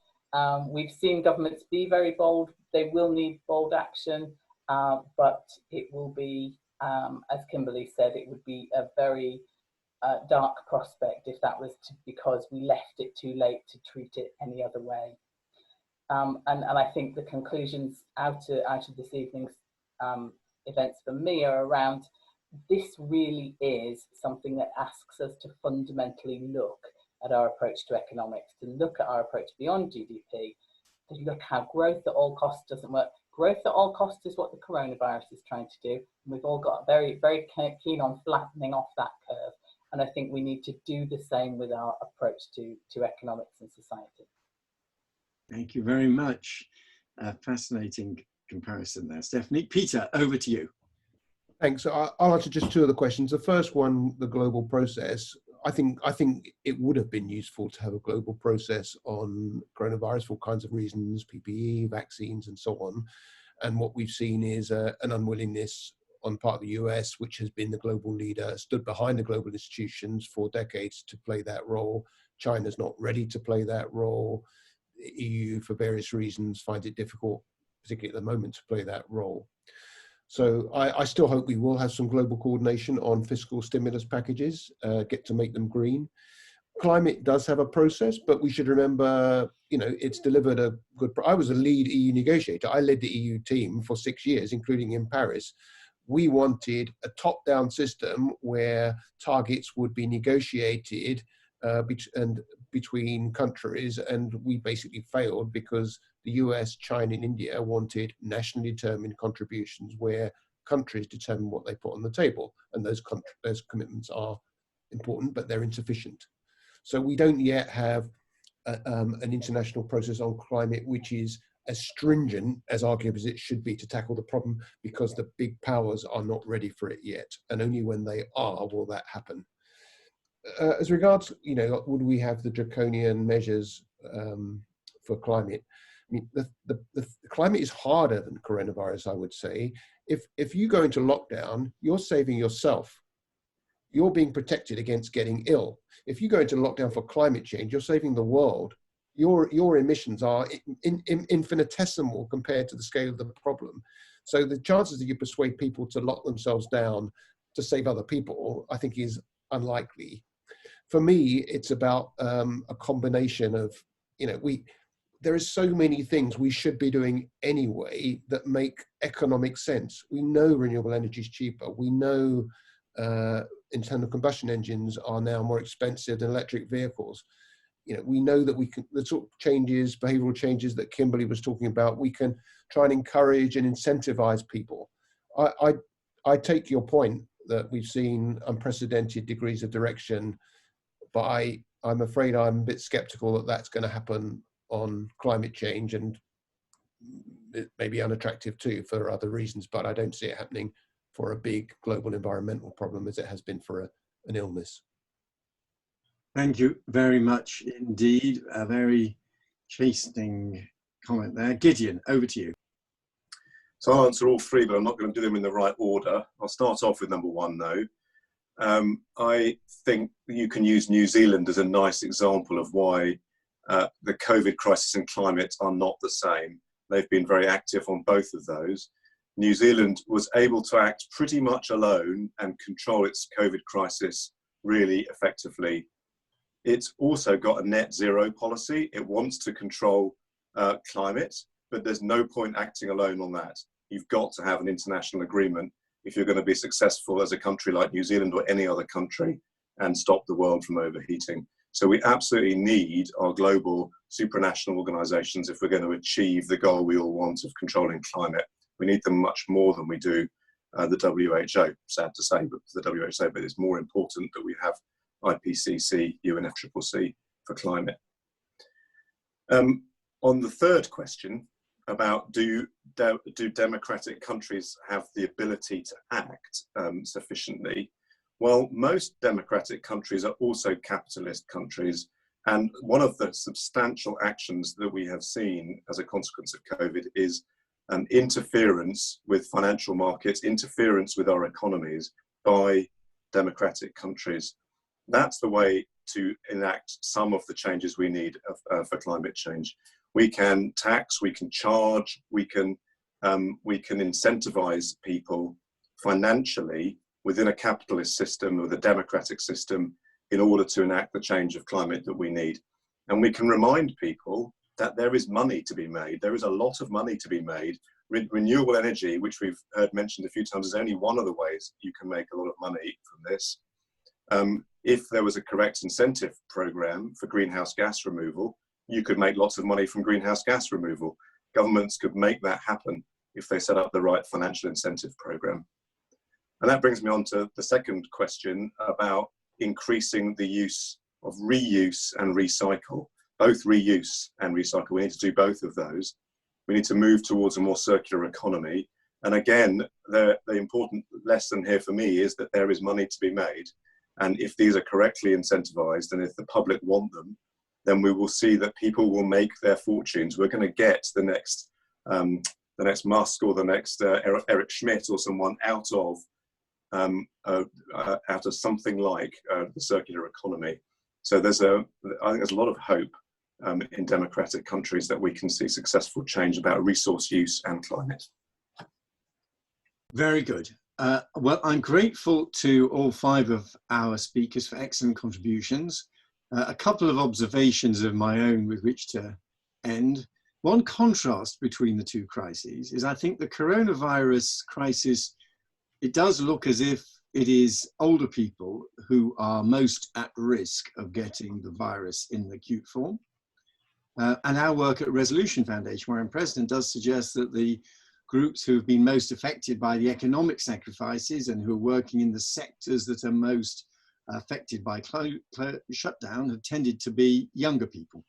We've seen governments be very bold. They will need bold action, but it will be, as Kimberly said, it would be a very dark prospect if that was because we left it too late to treat it any other way. And I think the conclusions out of this evening's events for me are around, this really is something that asks us to fundamentally look at our approach to economics, to look at our approach beyond GDP, to look how growth at all costs doesn't work. Growth at all costs is what the coronavirus is trying to do. And we've all got very, very keen on flattening off that curve. And I think we need to do the same with our approach to economics and society. Thank you very much. Fascinating comparison there, Stephanie. Peter, over to you. Thanks. So I'll answer just two of the questions. The first one, the global process. I think it would have been useful to have a global process on coronavirus for all kinds of reasons, PPE, vaccines, and so on. And what we've seen is an unwillingness on part of the US, which has been the global leader, stood behind the global institutions for decades to play that role. China's not ready to play that role. The EU, for various reasons, finds it difficult, particularly at the moment, to play that role. So I still hope we will have some global coordination on fiscal stimulus packages, get to make them green. Climate does have a process, but we should remember, it's delivered a good, I was a lead EU negotiator. I led the EU team for 6 years, including in Paris. We wanted a top-down system where targets would be negotiated between countries, and we basically failed because the US, China, and India wanted nationally determined contributions where countries determine what they put on the table, and those commitments are important, but they're insufficient. So we don't yet have an international process on climate which is as stringent as arguably it should be to tackle the problem, because the big powers are not ready for it yet, and only when they are will that happen. As regards, would we have the draconian measures for climate? I mean, the climate is harder than coronavirus, I would say. If you go into lockdown, you're saving yourself. You're being protected against getting ill. If you go into lockdown for climate change, you're saving the world. Your emissions are infinitesimal compared to the scale of the problem. So the chances that you persuade people to lock themselves down to save other people, I think, is unlikely. For me, it's about a combination of, there is so many things we should be doing anyway that make economic sense. We know renewable energy is cheaper. We know internal combustion engines are now more expensive than electric vehicles. We know that we can, the sort of changes, behavioral changes that Kimberly was talking about, we can try and encourage and incentivize people. I take your point that we've seen unprecedented degrees of direction, but I'm afraid I'm a bit skeptical that that's going to happen on climate change, and it may be unattractive too for other reasons, but I don't see it happening for a big global environmental problem as it has been for an illness. Thank you very much indeed. A very chastening comment there. Gideon, over to you. So I'll answer all three, but I'm not going to do them in the right order. I'll start off with number one, though. I think you can use New Zealand as a nice example of why the COVID crisis and climate are not the same. They've been very active on both of those. New Zealand was able to act pretty much alone and control its COVID crisis really effectively. It's also got a net zero policy. It wants to control climate, but there's no point acting alone on that. You've got to have an international agreement if you're going to be successful as a country like New Zealand or any other country and stop the world from overheating. So we absolutely need our global supranational organizations if we're going to achieve the goal we all want of controlling climate. We need them much more than we do the WHO, sad to say, but for the WHO, but it's more important that we have IPCC, UNFCCC for climate. On the third question about do democratic countries have the ability to act sufficiently? Well, most democratic countries are also capitalist countries. And one of the substantial actions that we have seen as a consequence of COVID is interference with financial markets, interference with our economies by democratic countries. That's the way to enact some of the changes we need for climate change. We can tax, we can charge, we can incentivize people financially within a capitalist system or the democratic system in order to enact the change of climate that we need. And we can remind people that there is money to be made. There is a lot of money to be made. Renewable energy, which we've heard mentioned a few times, is only one of the ways you can make a lot of money from this. If there was a correct incentive program for greenhouse gas removal, you could make lots of money from greenhouse gas removal. Governments could make that happen if they set up the right financial incentive program. And that brings me on to the second question about increasing the use of reuse and recycle, both reuse and recycle. We need to do both of those. We need to move towards a more circular economy. And again, the important lesson here for me is that there is money to be made. And if these are correctly incentivized and if the public want them, then we will see that people will make their fortunes. We're going to get the next Musk or the next Eric Schmidt or someone out of something like the circular economy. So I think there's a lot of hope in democratic countries that we can see successful change about resource use and climate. Very good. Well, I'm grateful to all five of our speakers for excellent contributions. A couple of observations of my own with which to end. One contrast between the two crises is I think the coronavirus crisis, it does look as if it is older people who are most at risk of getting the virus in the acute form. And our work at Resolution Foundation, where I'm president, does suggest that the groups who have been most affected by the economic sacrifices and who are working in the sectors that are most affected by shutdown have tended to be younger people.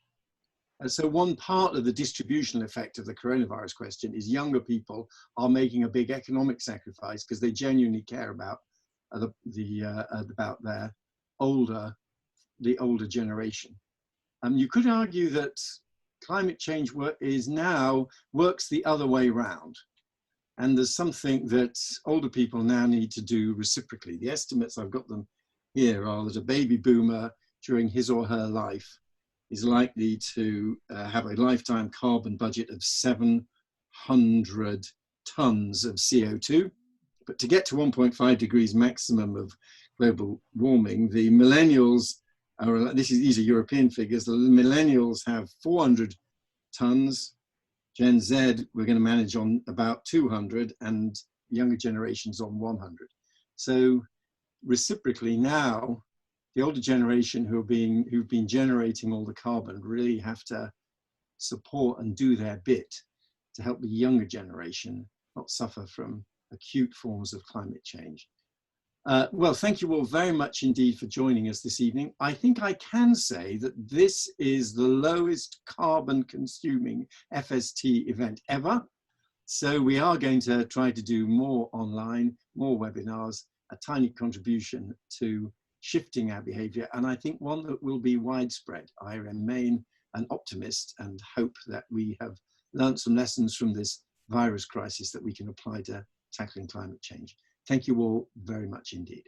So one part of the distributional effect of the coronavirus question is younger people are making a big economic sacrifice because they genuinely care about their older generation. You could argue that climate change works the other way round. And there's something that older people now need to do reciprocally. The estimates, I've got them here, are that a baby boomer during his or her life is likely to have a lifetime carbon budget of 700 tons of CO2. But to get to 1.5 degrees maximum of global warming, the millennials, these are European figures, the millennials have 400 tons. Gen Z, we're going to manage on about 200, and younger generations on 100. So reciprocally now, the older generation who've been generating all the carbon really have to support and do their bit to help the younger generation not suffer from acute forms of climate change. Well, thank you all very much indeed for joining us this evening. I think I can say that this is the lowest carbon consuming FST event ever. So we are going to try to do more online, more webinars, a tiny contribution to shifting our behavior, and I think one that will be widespread. I remain an optimist and hope that we have learned some lessons from this virus crisis that we can apply to tackling climate change. Thank you all very much indeed.